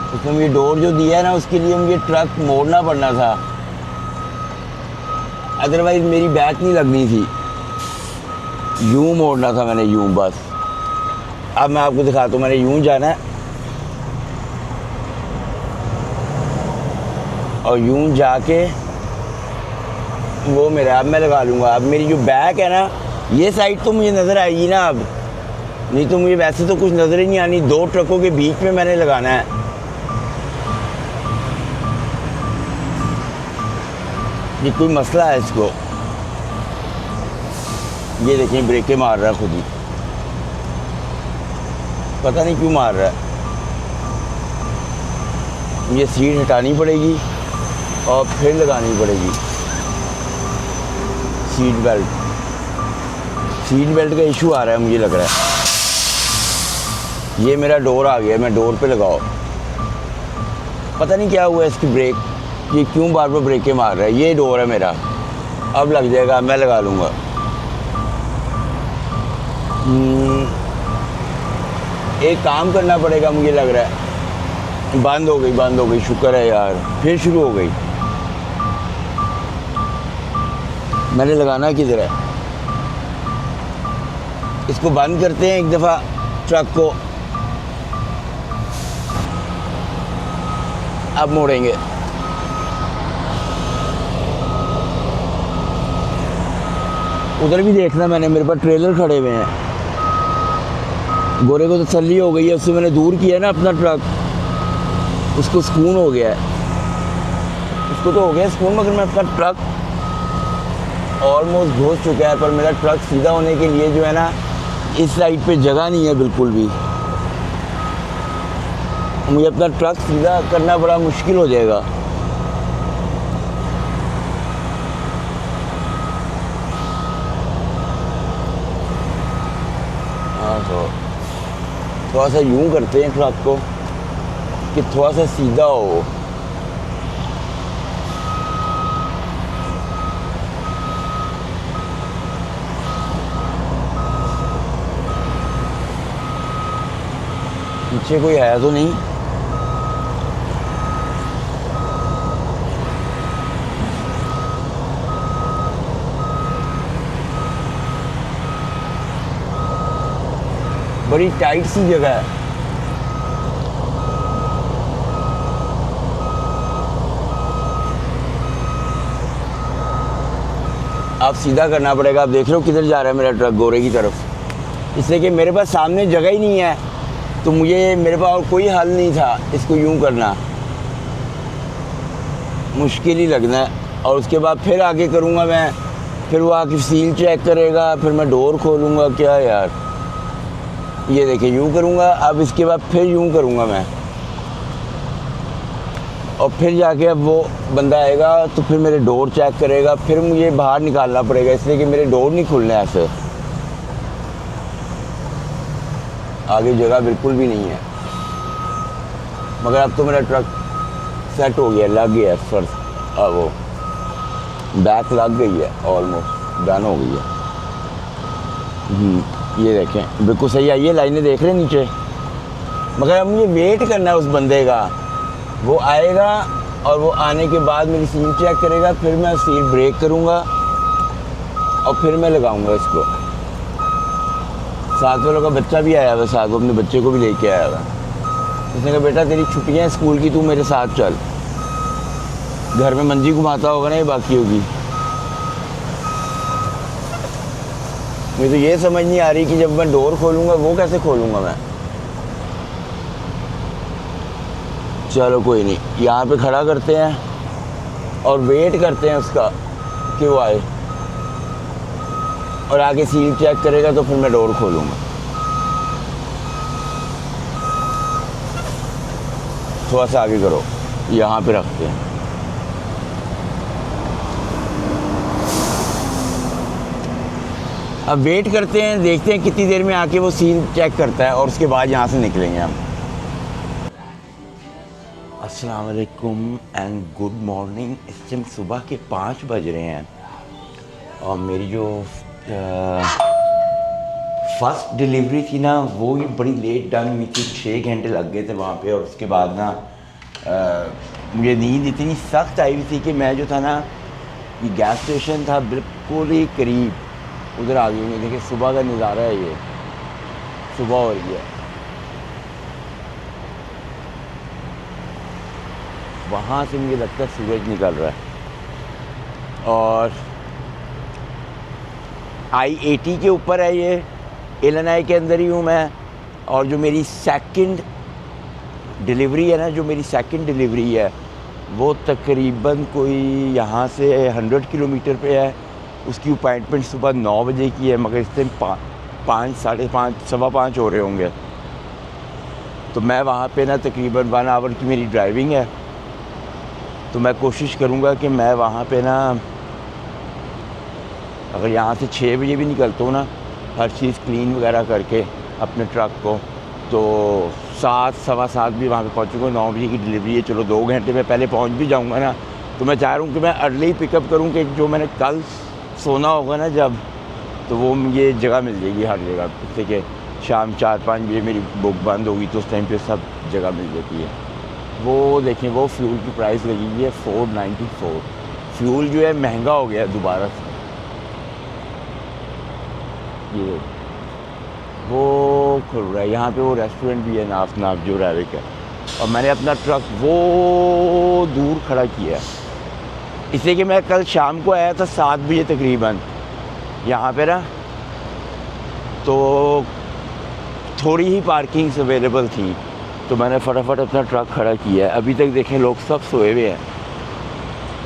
उसमें मुझे डोर जो दिया है ना, उसके लिए मुझे ट्रक मोड़ना पड़ना था, अदरवाइज मेरी बैक नहीं लगनी थी। यूं मोड़ना था मैंने, यूं बस। अब मैं आपको दिखाता हूँ, मैंने यूं जाना है और यूं जाके वो मेरा, अब मैं लगा लूँगा। अब मेरी जो बैक है ना, ये साइड तो मुझे नज़र आएगी ना अब, नहीं तो मुझे वैसे तो कुछ नज़र ही नहीं आनी। दो ट्रकों के बीच में मैंने लगाना है। ये कोई मसला है इसको। ये देखिए ब्रेकें मार रहा है खुद ही, पता नहीं क्यों मार रहा है। ये सीट हटानी पड़ेगी और फिर लगानी पड़ेगी सीट बेल्ट। सीट बेल्ट का इशू आ रहा है मुझे लग रहा है। ये मेरा डोर आ गया, मैं डोर पे लगाओ। पता नहीं क्या हुआ इसकी ब्रेक, ये क्यों बार बार ब्रेकें मार रहा है। ये डोर है मेरा, अब लग जाएगा, मैं लगा लूँगा। एक काम करना पड़ेगा मुझे लग रहा है। बंद हो गई, शुक्र है यार, फिर शुरू हो गई। मैंने लगाना किधर है? इसको बंद करते हैं एक दफ़ा ट्रक को, अब मोड़ेंगे। उधर भी देखना, मैंने मेरे पास ट्रेलर खड़े हुए हैं। गोरे को तसल्ली हो गई है, उससे मैंने दूर किया ना अपना ट्रक, उसको सुकून हो गया है। उसको तो हो गया सुकून, मगर मैं अपना ट्रक ऑलमोस्ट घुस चुका है। पर मेरा ट्रक सीधा होने के लिए जो है ना, इस साइड पे जगह नहीं है बिल्कुल भी। मुझे अपना ट्रक सीधा करना बड़ा मुश्किल हो जाएगा। हाँ, तो थोड़ा सा यूं करते हैं ट्रक को कि थोड़ा सा सीधा हो। पीछे कोई है तो नहीं? बड़ी टाइट सी जगह है। अब सीधा करना पड़ेगा। आप देख रहे हो किधर जा रहा है मेरा ट्रक, गोरे की तरफ। इसलिए कि मेरे पास सामने जगह ही नहीं है, तो मेरे पास और कोई हल नहीं था इसको यूं करना। मुश्किल ही लगना है। और उसके बाद फिर आगे करूँगा मैं, फिर वो आके सील चेक करेगा, फिर मैं डोर खोलूँगा। क्या यार, ये देखिए यूं करूँगा। अब इसके बाद फिर यूं करूँगा मैं, और फिर जाके अब वो बंदा आएगा तो फिर मेरे डोर चेक करेगा, फिर मुझे बाहर निकालना पड़ेगा, इसलिए कि मेरे डोर नहीं खुलने ऐसे। आगे जगह बिल्कुल भी नहीं है। मगर अब तो मेरा ट्रक सेट हो गया, लग गया फर्स्ट। अब वो बैक लग गई है, ऑलमोस्ट डन हो गई है। ये देखें बिल्कुल सही आई है, लाइनें देख रहे हैं नीचे। मगर अब मुझे वेट करना है उस बंदे का, वो आएगा और वो आने के बाद मेरी सील चेक करेगा, फिर मैं सील ब्रेक करूँगा और फिर मैं लगाऊँगा इसको। साथ वालों का बच्चा भी आया हुआ साथ, वो अपने बच्चे को भी लेके आया हुआ। उसने कहा बेटा तेरी छुट्टियां हैं स्कूल की, तू मेरे साथ चल। घर में मंजी घुमाता होगा ना ये बाकी होगी। मुझे तो ये समझ नहीं आ रही कि जब मैं डोर खोलूँगा वो कैसे खोलूँगा मैं। चलो कोई नहीं, यहाँ पे खड़ा करते हैं और वेट करते हैं उसका कि वो आए, और आगे सील चेक करेगा तो फिर मैं डोर खोलूँगा। थोड़ा सा आगे करो, यहाँ पे रखते हैं। अब वेट करते हैं, देखते हैं कितनी देर में आके वो सील चेक करता है और उसके बाद यहाँ से निकलेंगे हम। अस्सलाम वालेकुम एंड गुड मॉर्निंग। इस टाइम सुबह के 5 बज रहे हैं और मेरी जो फर्स्ट डिलीवरी थी ना वो ही बड़ी लेट डन हुई थी। 6 घंटे लग गए थे वहाँ पे। और उसके बाद ना मुझे नींद इतनी सख्त आई हुई थी कि मैं जो था ना, ये गैस स्टेशन था बिल्कुल ही करीब, उधर आ गई। देखिए सुबह का नज़ारा है, ये सुबह हो रही है। वहाँ से मुझे लगता है सूरज निकल रहा है। और I-80 के ऊपर है ये, इलिनॉय के अंदर ही हूँ मैं। और जो मेरी सेकंड डिलीवरी है ना, जो मेरी सेकंड डिलीवरी है वो तकरीबन कोई यहाँ से 100 किलोमीटर पे है। उसकी अपॉइंटमेंट सुबह 9 बजे की है, मगर इस टाइम 5, साढ़े 5, सवा 5 हो रहे होंगे। तो मैं वहाँ पे ना तकरीबन 1 आवर की मेरी ड्राइविंग है। तो मैं कोशिश करूँगा कि मैं वहाँ पे ना, अगर यहाँ से 6 बजे भी निकलता हूँ ना, हर चीज़ क्लीन वगैरह करके अपने ट्रक को, तो 7, सवा 7 भी वहाँ पे पहुँचूँगा। 9 बजे की डिलीवरी है, चलो 2 घंटे में पहले पहुँच भी जाऊँगा ना। तो मैं चाह रहा हूँ कि मैं अर्ली पिकअप करूँ कि जो मैंने कल सोना होगा ना जब, तो वो मुझे जगह मिल जाएगी हर जगह। जैसे कि शाम 4-5 बजे मेरी बुक बंद होगी तो उस टाइम पे सब जगह मिल जाती है। वो देखें, वो फ्यूल की प्राइस लगी हुई है 494। फ्यूल जो है महंगा हो गया है दोबारा से। ये वो खुल रहा है यहाँ पे, वो रेस्टोरेंट भी है नाफ जो रैविक है। और मैंने अपना ट्रक वो दूर खड़ा किया है, इसलिए कि मैं कल शाम को आया था 7 बजे तकरीबन यहाँ पे ना, तो थोड़ी ही पार्किंग्स अवेलेबल थी। तो मैंने फटाफट अपना ट्रक खड़ा किया है। अभी तक देखें लोग सब सोए हुए हैं,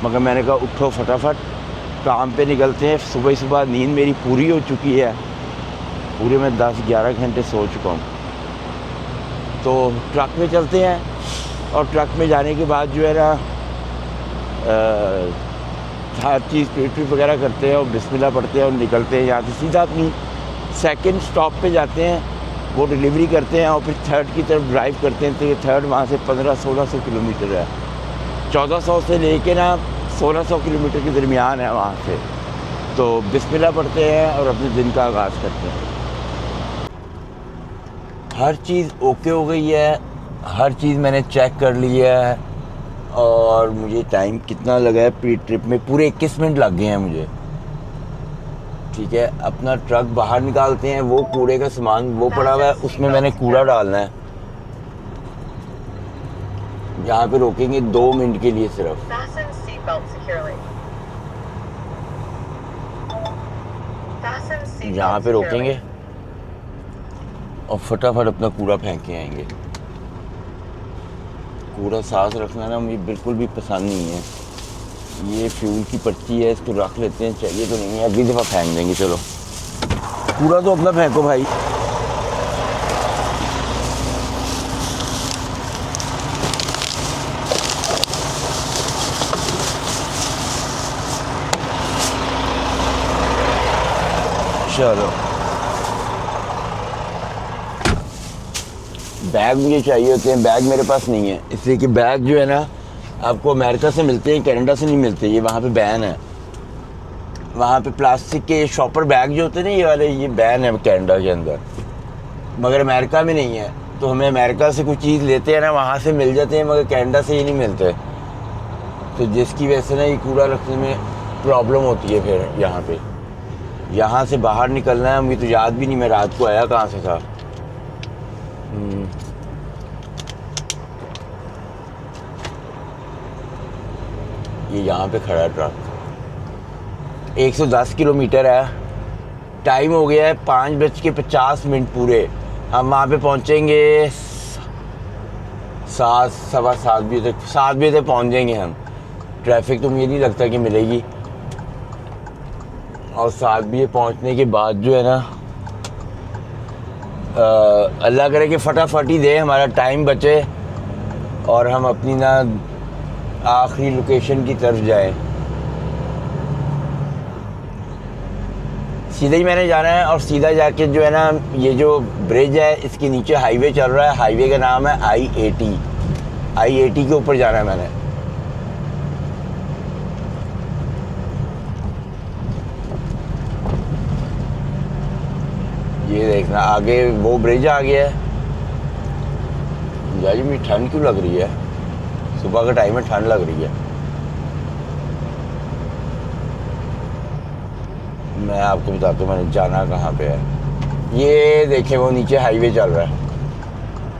मगर मैंने कहा उठो फटाफट काम पे निकलते हैं। सुबह सुबह नींद मेरी पूरी हो चुकी है, पूरे मैं 10-11 घंटे सो चुका हूँ। तो ट्रक में चलते हैं और ट्रक में जाने के बाद जो है ना हर चीज़ पेट वगैरह करते हैं और बिस्मिल्लाह पढ़ते हैं और निकलते हैं। यहाँ से सीधा अपनी सेकंड स्टॉप पे जाते हैं, वो डिलीवरी करते हैं और फिर थर्ड की तरफ ड्राइव करते हैं। तो ये थर्ड वहाँ से 1500-1600 किलोमीटर है। 1400 से लेके ना 1600 किलोमीटर के दरमियान है वहाँ से। तो बिस्मिल्लाह पढ़ते हैं और अपने दिन का आगाज़ करते हैं। हर चीज़ ओके हो गई है, हर चीज़ मैंने चेक कर ली है। और मुझे टाइम कितना लगा है प्री ट्रिप में, पूरे 21 मिनट लग गए हैं मुझे। ठीक है, अपना ट्रक बाहर निकालते हैं। वो कूड़े का सामान वो पड़ा हुआ है, उसमें मैंने कूड़ा डालना है। यहाँ पे रोकेंगे 2 मिनट के लिए सिर्फ। Fasten seatbelt securely. Fasten seatbelt यहाँ पे securely. रोकेंगे और फटाफट अपना कूड़ा फेंक के आएंगे। कूड़ा साथ रखना ना मुझे बिल्कुल भी पसंद नहीं है। ये फ्यूल की पर्ची है, इसको रख लेते हैं, चाहिए तो नहीं है, अगली दफ़ा फेंक देंगे। चलो कूड़ा तो अपना फेंको भाई। चलो बैग मुझे चाहिए होते हैं, बैग मेरे पास नहीं है, इसलिए कि बैग जो है ना आपको अमेरिका से मिलते हैं, कनाडा से नहीं मिलते। ये वहाँ पे बैन है। वहाँ पे प्लास्टिक के शॉपर बैग जो होते हैं ना, ये वाले, ये बैन है कनाडा के अंदर, मगर अमेरिका में नहीं है। तो हमें अमेरिका से कुछ चीज़ लेते हैं ना, वहाँ से मिल जाते हैं, मगर कनाडा से ही नहीं मिलते। तो जिसकी वजह से ना ये कूड़ा रखने में प्रॉब्लम होती है फिर यहाँ पे। यहाँ से बाहर निकलना है। मुझे तो याद भी नहीं मैं रात को आया कहाँ से था। ये यहाँ पे खड़ा है ट्रक। 110 किलोमीटर है। टाइम हो गया है 5:50 पूरे। हम वहाँ पे पहुँचेंगे 7, सवा 7 बजे तक। 7 बजे तक पहुँच जाएंगे हम। ट्रैफिक तो मुझे नहीं लगता कि मिलेगी। और 7 बजे पहुँचने के बाद जो है ना, अल्लाह करे कि फटाफट ही दे, हमारा टाइम बचे और हम अपनी ना आखिरी लोकेशन की तरफ जाएं। सीधा ही मैंने जाना है और सीधा जाके जो है ना, ये जो ब्रिज है इसके नीचे हाईवे चल रहा है। हाईवे का नाम है I-80 के ऊपर जाना है मैंने। ये देखना आगे वो ब्रिज आ गया है। यार मुझे ठंड क्यों लग रही है? सुबह का टाइम में ठंड लग रही है। मैं आपको बताता हूँ मैंने जाना कहाँ पे है। ये देखें वो नीचे हाईवे चल रहा है,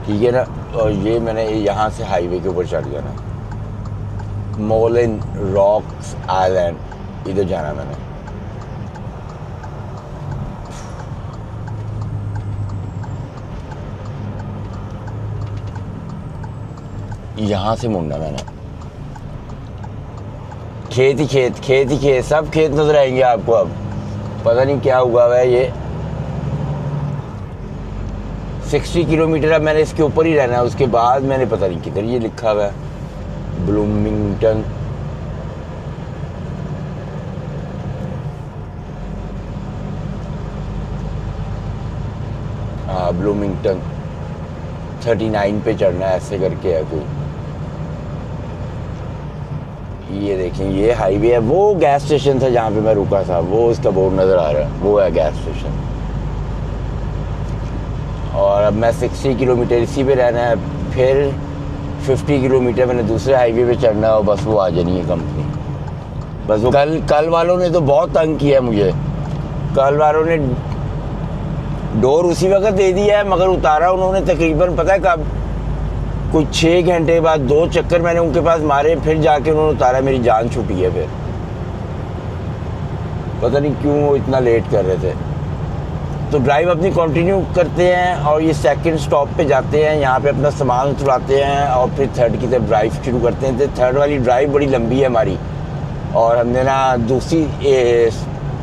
ठीक है ना। और ये मैंने यहाँ से हाईवे के ऊपर चढ़ जाना, मोलिन रॉक्स आइलैंड, इधर जाना मैंने। यहाँ से मुड़ना मैंने। खेत ही खेत, सब खेत नजर आएंगे आपको। अब पता नहीं क्या हुआ हुआ है ये। 60 किलोमीटर अब मैंने इसके ऊपर ही रहना है। उसके बाद मैंने पता नहीं किधर ये लिखा हुआ है, ब्लूमिंगटन। हाँ ब्लूमिंगटन 39 पे चढ़ना है, ऐसे करके है कोई। ये देखें ये हाईवे है। वो गैस स्टेशन था जहाँ पे मैं रुका था, वो उसका बोर्ड नज़र आ रहा है, वो है गैस स्टेशन। और अब मैं 60 किलोमीटर इसी पे रहना है, फिर 50 किलोमीटर मैंने दूसरे हाईवे पे चढ़ना है और बस वो आ जानी है कंपनी। बस वो कल वालों ने तो बहुत तंग किया मुझे। कल वालों ने डोर उसी वक्त दे दिया है, मगर उतारा उन्होंने तकरीबन पता है कब, कुछ 6 घंटे बाद 2 चक्कर मैंने उनके पास मारे, फिर जाके उन्होंने उतारा। मेरी जान छूटी है फिर, पता नहीं क्यों वो इतना लेट कर रहे थे। तो ड्राइव अपनी कंटिन्यू करते हैं और ये सेकंड स्टॉप पे जाते हैं, यहाँ पे अपना सामान उतरवाते हैं और फिर थर्ड की तरफ ड्राइव शुरू करते हैं। तो थर्ड वाली ड्राइव बड़ी लंबी है हमारी, और हमने ना दूसरी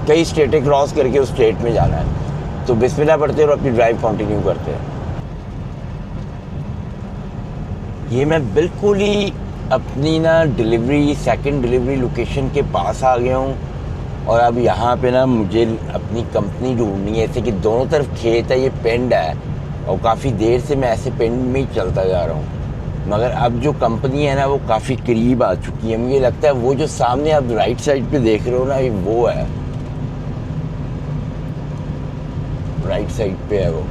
कई स्टेटें क्रॉस करके उस स्टेट में जाना है। तो बिस्मिल्लाह पढ़ते हैं और अपनी ड्राइव कंटिन्यू करते हैं। ये मैं बिल्कुल ही अपनी ना सेकंड डिलीवरी लोकेशन के पास आ गया हूँ। और अब यहाँ पे ना मुझे अपनी कंपनी ढूंढनी है। ऐसे कि दोनों तरफ खेत है, ये पिंड है और काफ़ी देर से मैं ऐसे पिंड में ही चलता जा रहा हूँ। मगर अब जो कंपनी है ना वो काफ़ी करीब आ चुकी है। मुझे लगता है वो जो सामने आप राइट साइड पे देख रहे हो ना, ये वो है, राइट साइड पे है वो।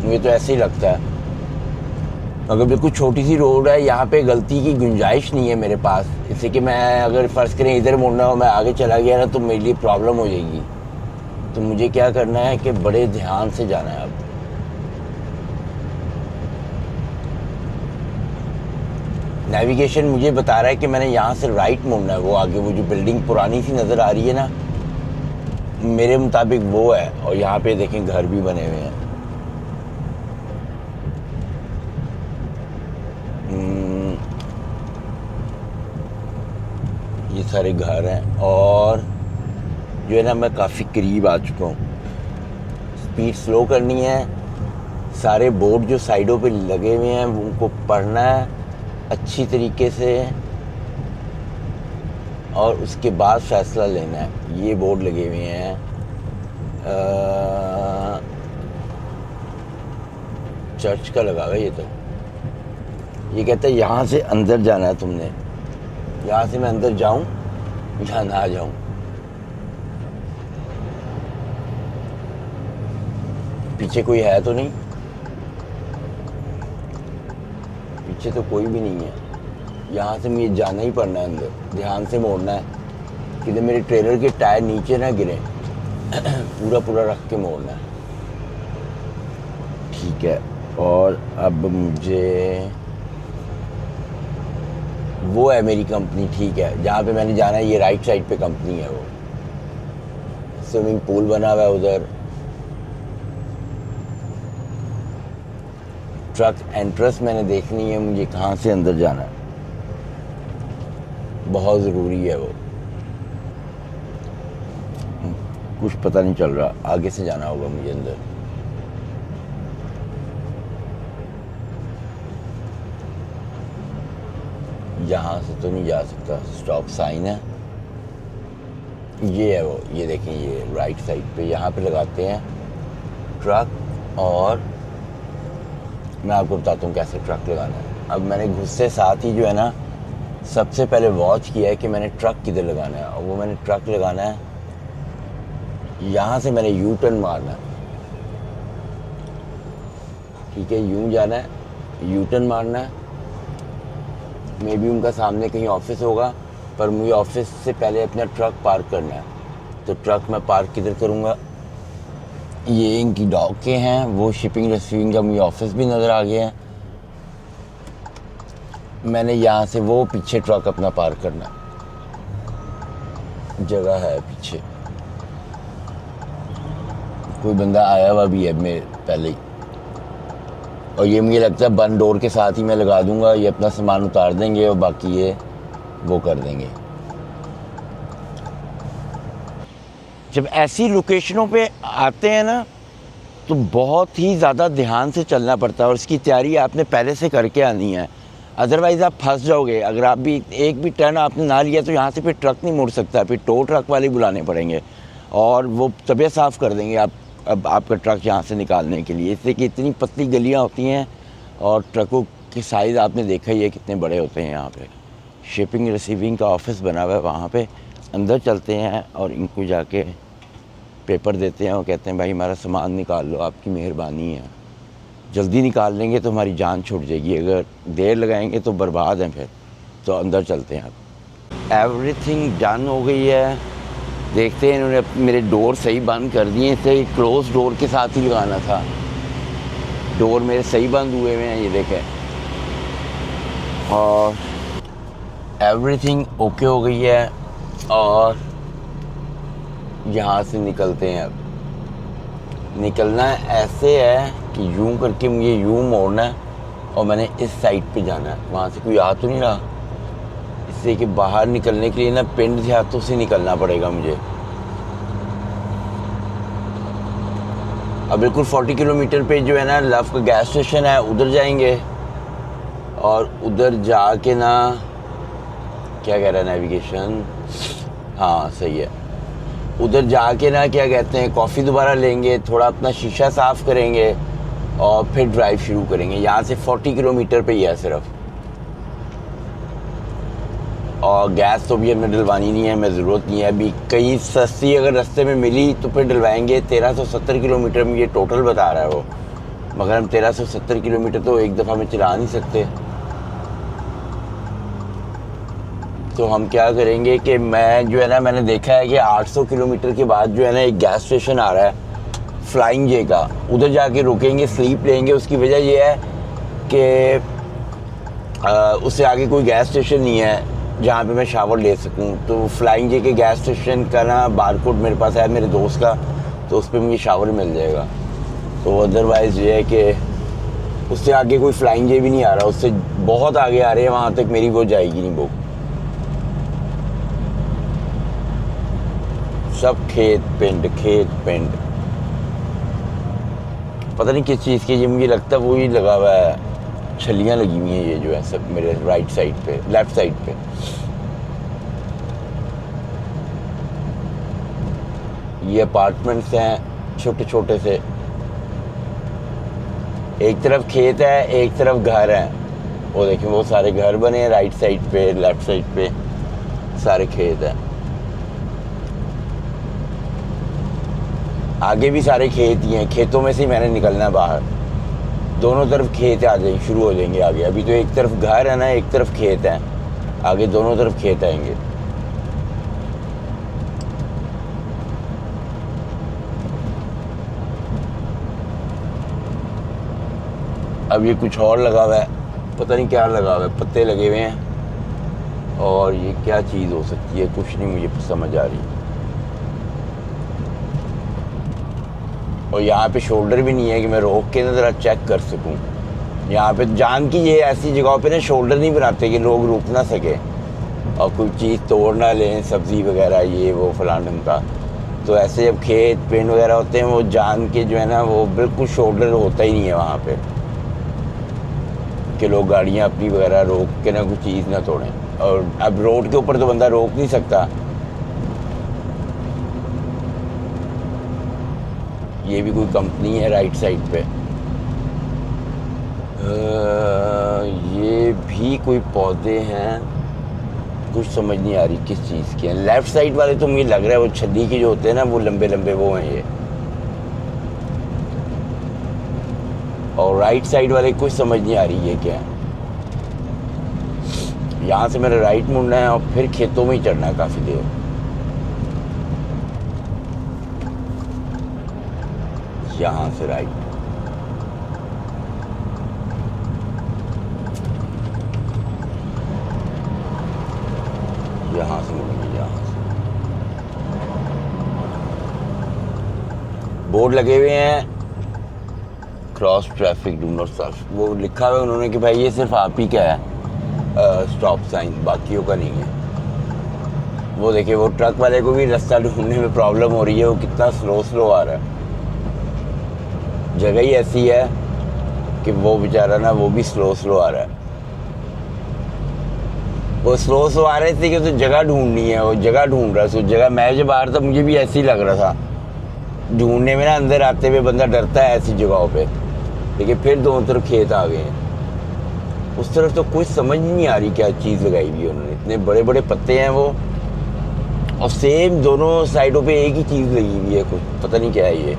मुझे तो ऐसे ही लगता है। अगर बिल्कुल छोटी सी रोड है, यहाँ पे गलती की गुंजाइश नहीं है मेरे पास। इससे कि मैं अगर फ़र्ज़ करें इधर मुड़ना हो, मैं आगे चला गया ना तो मेरे लिए प्रॉब्लम हो जाएगी। तो मुझे क्या करना है कि बड़े ध्यान से जाना है। अब नेविगेशन मुझे बता रहा है कि मैंने यहाँ से राइट मुड़ना है। वो आगे वो जो बिल्डिंग पुरानी सी नज़र आ रही है ना, मेरे मुताबिक वो है। और यहाँ पे देखें घर भी बने हुए हैं। ये सारे घर हैं और जो है ना मैं काफ़ी करीब आ चुका हूँ। स्पीड स्लो करनी है। सारे बोर्ड जो साइडों पे लगे हुए हैं उनको पढ़ना है अच्छी तरीके से और उसके बाद फैसला लेना है। ये बोर्ड लगे हुए हैं, चर्च का लगा हुआ। ये तो ये कहता है यहाँ से अंदर जाना है तुमने। यहाँ से मैं अंदर जाऊँ या ना जाऊँ? पीछे कोई है तो नहीं? पीछे तो कोई भी नहीं है। यहाँ से मुझे जाना ही पड़ना है अंदर। ध्यान से मोड़ना है कि मेरे ट्रेलर के टायर नीचे ना गिरे। पूरा पूरा रख के मोड़ना है। ठीक है, और अब मुझे वो है मेरी कंपनी, ठीक है, जहाँ पे मैंने जाना है, ये राइट साइड पे कंपनी है। वो स्विमिंग पूल बना हुआ है उधर। ट्रक एंट्रेंस मैंने देखनी है, मुझे कहाँ से अंदर जाना है, बहुत ज़रूरी है वो। कुछ पता नहीं चल रहा, आगे से जाना होगा मुझे अंदर। यहाँ से तो नहीं जा सकता, स्टॉप साइन है, ये है वो, ये देखें, ये राइट साइड पे यहाँ पे लगाते हैं ट्रक। और मैं आपको बताता हूँ कैसे ट्रक लगाना है। अब मैंने घुसते साथ ही जो है ना, सबसे पहले वॉच किया है कि मैंने ट्रक किधर लगाना है, और वो मैंने ट्रक लगाना है यहाँ से। मैंने यू टर्न मारना है, ठीक है, यूं जाना है, यू टर्न मारना है। मे बी उनका सामने कहीं ऑफिस होगा, पर मुझे ऑफिस से पहले अपना ट्रक पार्क करना है। तो ट्रक मैं पार्क किधर करूँगा, ये इनकी डॉके हैं, वो शिपिंग रिसीविंग का मुझे ऑफिस भी नज़र आ गया है। मैंने यहाँ से वो पीछे ट्रक अपना पार्क करना, जगह है पीछे, कोई बंदा आया हुआ भी है मेरे पहले ही। और ये मुझे लगता है बंद डोर के साथ ही मैं लगा दूंगा, ये अपना सामान उतार देंगे और बाकी ये वो कर देंगे। जब ऐसी लोकेशनों पे आते हैं ना, तो बहुत ही ज़्यादा ध्यान से चलना पड़ता है, और इसकी तैयारी आपने पहले से करके आनी है, अदरवाइज़ आप फंस जाओगे। अगर आप भी एक भी टर्न आपने ना लिया तो यहाँ से फिर ट्रक नहीं मुड़ सकता, फिर टो ट्रक वाले बुलाने पड़ेंगे और वो तबीयत साफ़ कर देंगे अब आपका ट्रक यहाँ से निकालने के लिए। इससे कि इतनी पतली गलियाँ होती हैं, और ट्रकों के साइज़ आपने देखा ही है कितने बड़े होते हैं। यहाँ पे शिपिंग रिसीविंग का ऑफिस बना हुआ है, वहाँ पे अंदर चलते हैं और इनको जाके पेपर देते हैं और कहते हैं भाई हमारा सामान निकाल लो, आपकी मेहरबानी है। जल्दी निकाल लेंगे तो हमारी जान छूट जाएगी, अगर देर लगाएंगे तो बर्बाद हैं फिर। तो अंदर चलते हैं। अब एवरीथिंग डन हो गई है, देखते हैं। इन्होंने मेरे डोर सही बंद कर दिए, इसे क्लोज डोर के साथ ही लगाना था। डोर मेरे सही बंद हुए हुए हैं, ये देखें, और एवरीथिंग ओके हो गई है। और यहाँ से निकलते हैं। अब निकलना ऐसे है कि यूं करके मुझे यूं मोड़ना है, और मैंने इस साइड पे जाना है। वहाँ से कोई आ तो नहीं रहा, इससे कि बाहर निकलने के लिए ना पिंड देहातों से निकलना पड़ेगा मुझे। अब बिल्कुल 40 किलोमीटर पे जो है ना लव का गैस स्टेशन है, उधर जाएंगे। और उधर जाके ना, क्या कह रहा है नेविगेशन, हाँ सही है, उधर जाके ना क्या कहते हैं, कॉफ़ी दोबारा लेंगे, थोड़ा अपना शीशा साफ़ करेंगे और फिर ड्राइव शुरू करेंगे। यहाँ से 40 किलोमीटर पे ही है सिर्फ, और गैस तो भी हमें डलवानी नहीं है, हमें ज़रूरत नहीं है अभी। कहीं सस्ती अगर रास्ते में मिली तो फिर डलवाएंगे। 1370 किलोमीटर में ये टोटल बता रहा है वो, मगर हम 1370 किलोमीटर तो एक दफ़ा में चला नहीं सकते। तो हम क्या करेंगे कि मैं जो है ना, मैंने देखा है कि 800 किलोमीटर के बाद जो है ना एक गैस स्टेशन आ रहा है फ्लाइंग जे का, उधर जाके रुकेंगे, स्लीप लेंगे। उसकी वजह ये है कि उससे आगे कोई गैस स्टेशन नहीं है जहाँ पे मैं शावर ले सकूँ। तो फ्लाइंग जे के गैस स्टेशन का ना बारकोड मेरे पास है, मेरे दोस्त का, तो उस पर मुझे शावर मिल जाएगा। तो अदरवाइज़ ये है कि उससे आगे कोई फ्लाइंग जे भी नहीं आ रहा, उससे बहुत आगे आ रहे हैं, वहाँ तक मेरी वो जाएगी नहीं। वो सब खेत पिंड, पता नहीं किस चीज़ की, ये मुझे लगता है वो ही लगा हुआ है, छलियाँ लगी हुई हैं ये जो है सब मेरे राइट साइड पे, लेफ़्ट साइड पे। ये अपार्टमेंट्स हैं छोटे छोटे से, एक तरफ खेत है एक तरफ घर है। वो देखिए वो सारे घर बने हैं राइट साइड पे, लेफ़्ट साइड पे सारे खेत हैं। आगे भी सारे खेत ही हैं, खेतों में से ही मैंने निकलना है बाहर। दोनों तरफ खेत आ जाएंगे, शुरू हो जाएंगे आगे। अभी तो एक तरफ घर है ना, एक तरफ खेत है, आगे दोनों तरफ खेत आएंगे। अब ये कुछ और लगा हुआ है, पता नहीं क्या लगा हुआ है, पत्ते लगे हुए हैं। और ये क्या चीज़ हो सकती है, कुछ नहीं मुझे समझ आ रही। और यहाँ पे शोल्डर भी नहीं है कि मैं रोक के ना ज़रा चेक कर सकूँ। यहाँ पे जान की ये ऐसी जगहों पे ना शोल्डर नहीं बनाते कि लोग रुक ना सके और कोई चीज़ तोड़ ना लें, सब्ज़ी वगैरह ये वो फलान ढंग का। तो ऐसे जब खेत पेड़ वगैरह होते हैं वो जान के जो है ना वो बिल्कुल शोल्डर होता ही नहीं है वहाँ पे कि लोग गाड़ियाँ अपनी वगैरह रोक के ना कोई चीज़ ना तोड़ें। और अब रोड के ऊपर तो बंदा रोक नहीं सकता। ये भी कोई कंपनी है राइट साइड पे। ये भी कोई पौधे हैं, कुछ समझ नहीं आ रही किस चीज़ के हैं। लेफ़्ट साइड वाले तो मुझे लग रहा है वो छल्ली के जो होते हैं ना वो लंबे लंबे वो हैं ये। और राइट साइड वाले कुछ समझ नहीं आ रही है क्या है। यहाँ से मेरा राइट मुड़ना है और फिर खेतों में ही चढ़ना है काफ़ी देर। यहाँ से राइट, यहाँ से मुड़ेंगे। यहाँ से बोर्ड लगे हुए हैं, cross traffic do not stop. वो लिखा हुआ है उन्होंने कि भाई ये सिर्फ आप ही का है स्टॉप साइन, बाकियों का नहीं है। वो देखिए वो ट्रक वाले को भी रास्ता ढूंढने में प्रॉब्लम हो रही है, वो कितना स्लो आ रहा है। जगह ही ऐसी है कि वो बेचारा ना वो भी स्लो आ रहा है। वो स्लो आ रहा है इसलिए कि तो जगह ढूंढनी है, वो जगह ढूंढ रहा है। सो जगह मैं जब आ रहा था मुझे भी ऐसे ही लग रहा था ढूंढने में ना, अंदर आते हुए बंदा डरता है ऐसी जगहों पे। लेकिन फिर दोनों तरफ खेत आ गए हैं, उस तरफ तो कुछ समझ नहीं आ रही क्या चीज़ लगाई हुई है उन्होंने। इतने बड़े बड़े पत्ते हैं वो, और सेम दोनों साइडों पे एक ही चीज़ लगी हुई है, कुछ पता नहीं क्या है ये।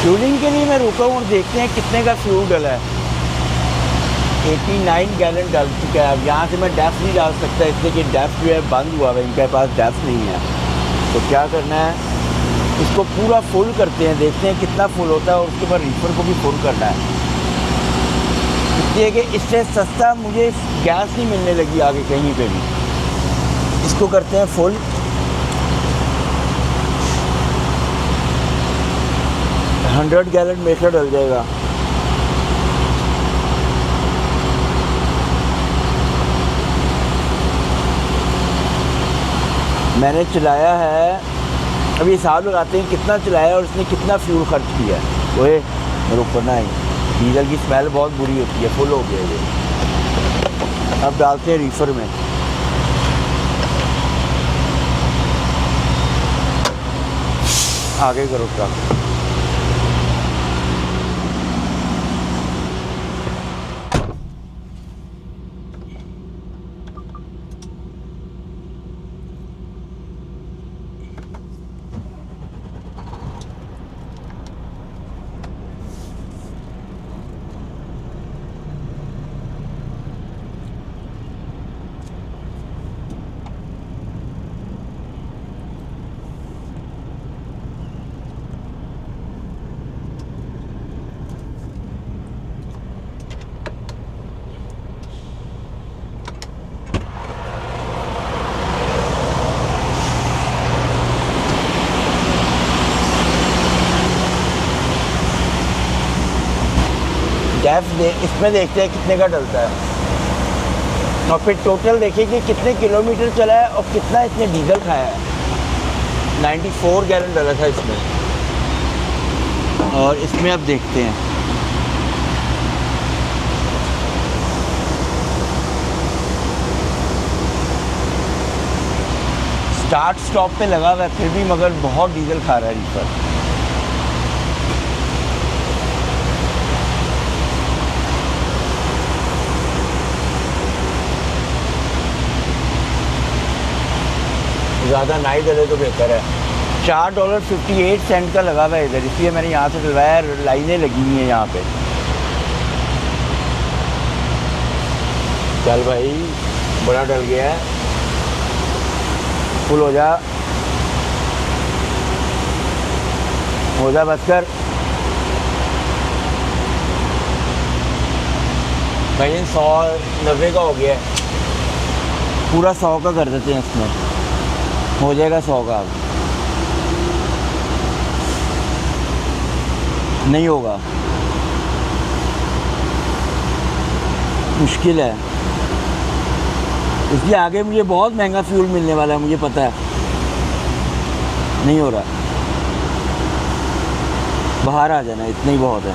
फ्यूलिंग के लिए मैं रुका हूँ और देखते हैं कितने का फ्यूल डला है। 89 गैलन डल चुका है। अब यहाँ से मैं डेफ नहीं डाल सकता इसलिए कि डेफ जो है बंद हुआ है, इनके पास डेफ नहीं है। तो क्या करना है, इसको पूरा फुल करते हैं, देखते हैं कितना फुल होता है और उसके बाद रीफर को भी फुल करना है। इसलिए कि इससे सस्ता मुझे गैस नहीं मिलने लगी आगे कहीं पे भी। इसको करते हैं फुल। $100 गैलन मेरा डल जाएगा। मैंने चलाया है, अभी हिसाब लगाते हैं कितना चलाया और उसने कितना फ्यूल खर्च किया है। ओए मेरे ऊपर ना ही डीजल की स्मेल बहुत बुरी होती है। फुल हो गया ये। अब डालते हैं रीफर में। आगे करो ट्रक। इसमें देखते हैं कितने का डलता है और फिर टोटल देखिए कि कितने किलोमीटर चला है और कितना इसने डीजल खाया है। 94 गैलन डला था इसमें। और इसमें अब देखते हैं स्टार्ट स्टॉप पे लगा हुआ है फिर भी, मगर बहुत डीजल खा रहा है रीफर। ज़्यादा नहीं डले तो बेहतर है। $4.58 का लगा हुआ है इधर, इसलिए मैंने यहाँ से डलवाया। लाइनें लगी हुई हैं यहाँ पे। चल भाई बड़ा डल गया है, फुल हो जा बस कर। भाई 190 का हो गया है, पूरा 100 का कर देते हैं इसमें, हो जाएगा 100 का। अब नहीं होगा, मुश्किल है, इसलिए आगे मुझे बहुत महंगा फ्यूल मिलने वाला है, मुझे पता है। नहीं हो रहा, बाहर आ जाना, इतना ही बहुत है।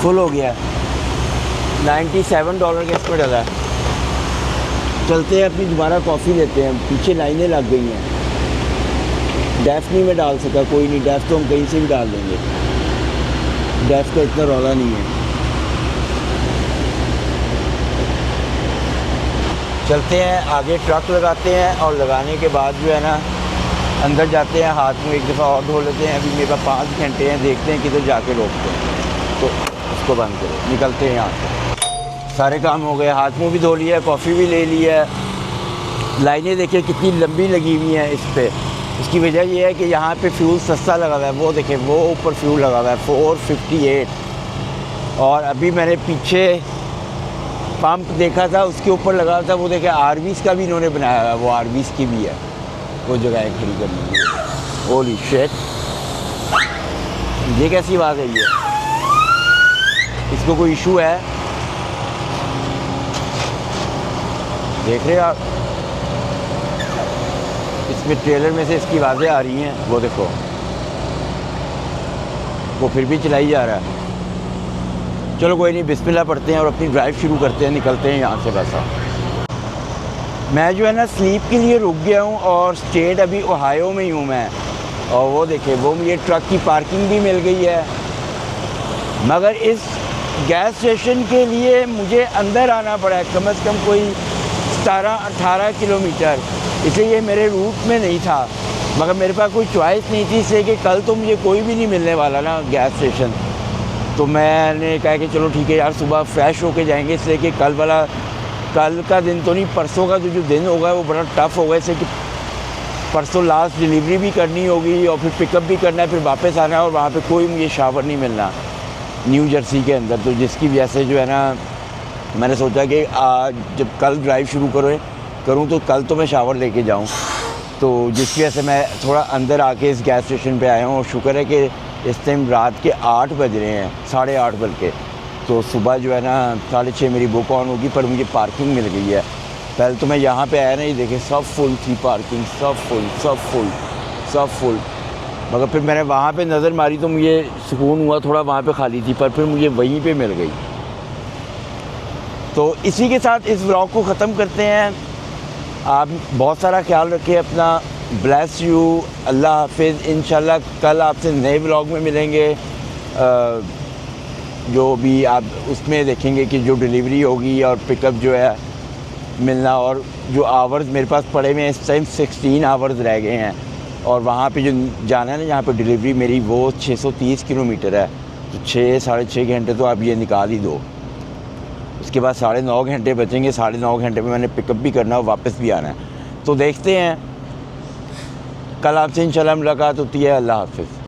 फुल हो गया, $97 का इसमें डला है। चलते हैं अपनी दोबारा कॉफ़ी लेते हैं, पीछे लाइनें लग गई हैं। डैफ नहीं मैं डाल सका, कोई नहीं, डैफ तो हम कहीं से भी डाल देंगे, डैफ का इतना रौला नहीं है। चलते हैं आगे, ट्रक लगाते हैं और लगाने के बाद जो है ना अंदर जाते हैं, हाथ में एक दफ़ा और धो लेते हैं। अभी मेरे पास 5 घंटे हैं, देखते हैं किधर जाके रोकते हैं, तो उसको बंद करो, निकलते हैं यहाँ से। सारे काम हो गए, हाथ मुँह भी धो लिया है, कॉफ़ी भी ले ली है। लाइनें देखिए कितनी लंबी लगी हुई हैं इस पर। इसकी वजह यह है कि यहाँ पे फ्यूल सस्ता लगा हुआ है, वो देखें वो ऊपर फ्यूल लगा हुआ है 458। और अभी मैंने पीछे पंप देखा था, उसके ऊपर लगा हुआ था, वो देखें आरवीज़ का भी इन्होंने बनाया हुआ है, वो आरवीज़ की भी है, वो जगह है खड़ी करने की। होली शिट, ये कैसी बात है? ये इसको कोई इशू है? देख रहे हैं आप, इसमें ट्रेलर में से इसकी आवाज़ें आ रही हैं, वो देखो, वो फिर भी चलाई जा रहा है। चलो कोई नहीं, बिस्मिल्लाह पढ़ते हैं और अपनी ड्राइव शुरू करते हैं, निकलते हैं यहाँ से। वैसा मैं जो है ना स्लीप के लिए रुक गया हूँ और स्टेट अभी ओहायो में ही हूँ मैं। और वो देखे, वो मुझे ट्रक की पार्किंग भी मिल गई है, मगर इस गैस स्टेशन के लिए मुझे अंदर आना पड़ा है कम से कम कोई 17-18 किलोमीटर, इसलिए ये मेरे रूट में नहीं था। मगर मेरे पास कोई चॉइस नहीं थी, इसलिए कि कल तो मुझे कोई भी नहीं मिलने वाला ना गैस स्टेशन। तो मैंने कहा कि चलो ठीक है यार, सुबह फ्रेश होके जाएंगे, इसलिए कि कल का दिन तो नहीं, परसों का जो दिन होगा वो बड़ा टफ़ होगा, इसलिए कि परसों लास्ट डिलीवरी भी करनी होगी और फिर पिकअप भी करना है, फिर वापस आना है, और वहाँ पे कोई मुझे शावर नहीं मिलना न्यू जर्सी के अंदर। तो जिसकी वजह से जो है ना मैंने सोचा कि आज जब कल ड्राइव शुरू करूँ तो कल तो मैं शावर लेके जाऊँ। तो जिसकी वजह से मैं थोड़ा अंदर आके इस गैस स्टेशन पे आया हूँ, और शुक्र है कि इस टाइम रात के 8 बज रहे हैं, 8:30 बल्कि। तो सुबह जो है ना 6:30 मेरी बुक ऑन होगी, पर मुझे पार्किंग मिल गई है। पहले तो मैं यहाँ पे आया ना, ये देखे सब फुल थी पार्किंग, सब फुल। मगर फिर मैंने वहाँ पे नज़र मारी तो मुझे सुकून हुआ, थोड़ा वहाँ पे खाली थी, पर फिर मुझे वहीं पे मिल गई। तो इसी के साथ इस व्लॉग को ख़त्म करते हैं। आप बहुत सारा ख्याल रखिए अपना, ब्लेस यू, अल्लाह हाफिज़। इंशाल्लाह कल आपसे नए व्लॉग में मिलेंगे, जो भी आप उसमें देखेंगे कि जो डिलीवरी होगी और पिकअप जो है मिलना, और जो आवर्स मेरे पास पड़े हुए हैं इस टाइम 16 आवर्स रह गए हैं। और वहाँ पे जो जाना है ना, जहाँ पे डिलीवरी मेरी, वो 630 किलोमीटर है। तो 6-6.5 घंटे तो आप ये निकाल ही दो, उसके बाद 9.5 घंटे बचेंगे। 9.5 घंटे में मैंने पिकअप भी करना और वापस भी आना है। तो देखते हैं, कल आपसे इंशाल्लाह मुलाकात होती है। अल्लाह हाफिज़।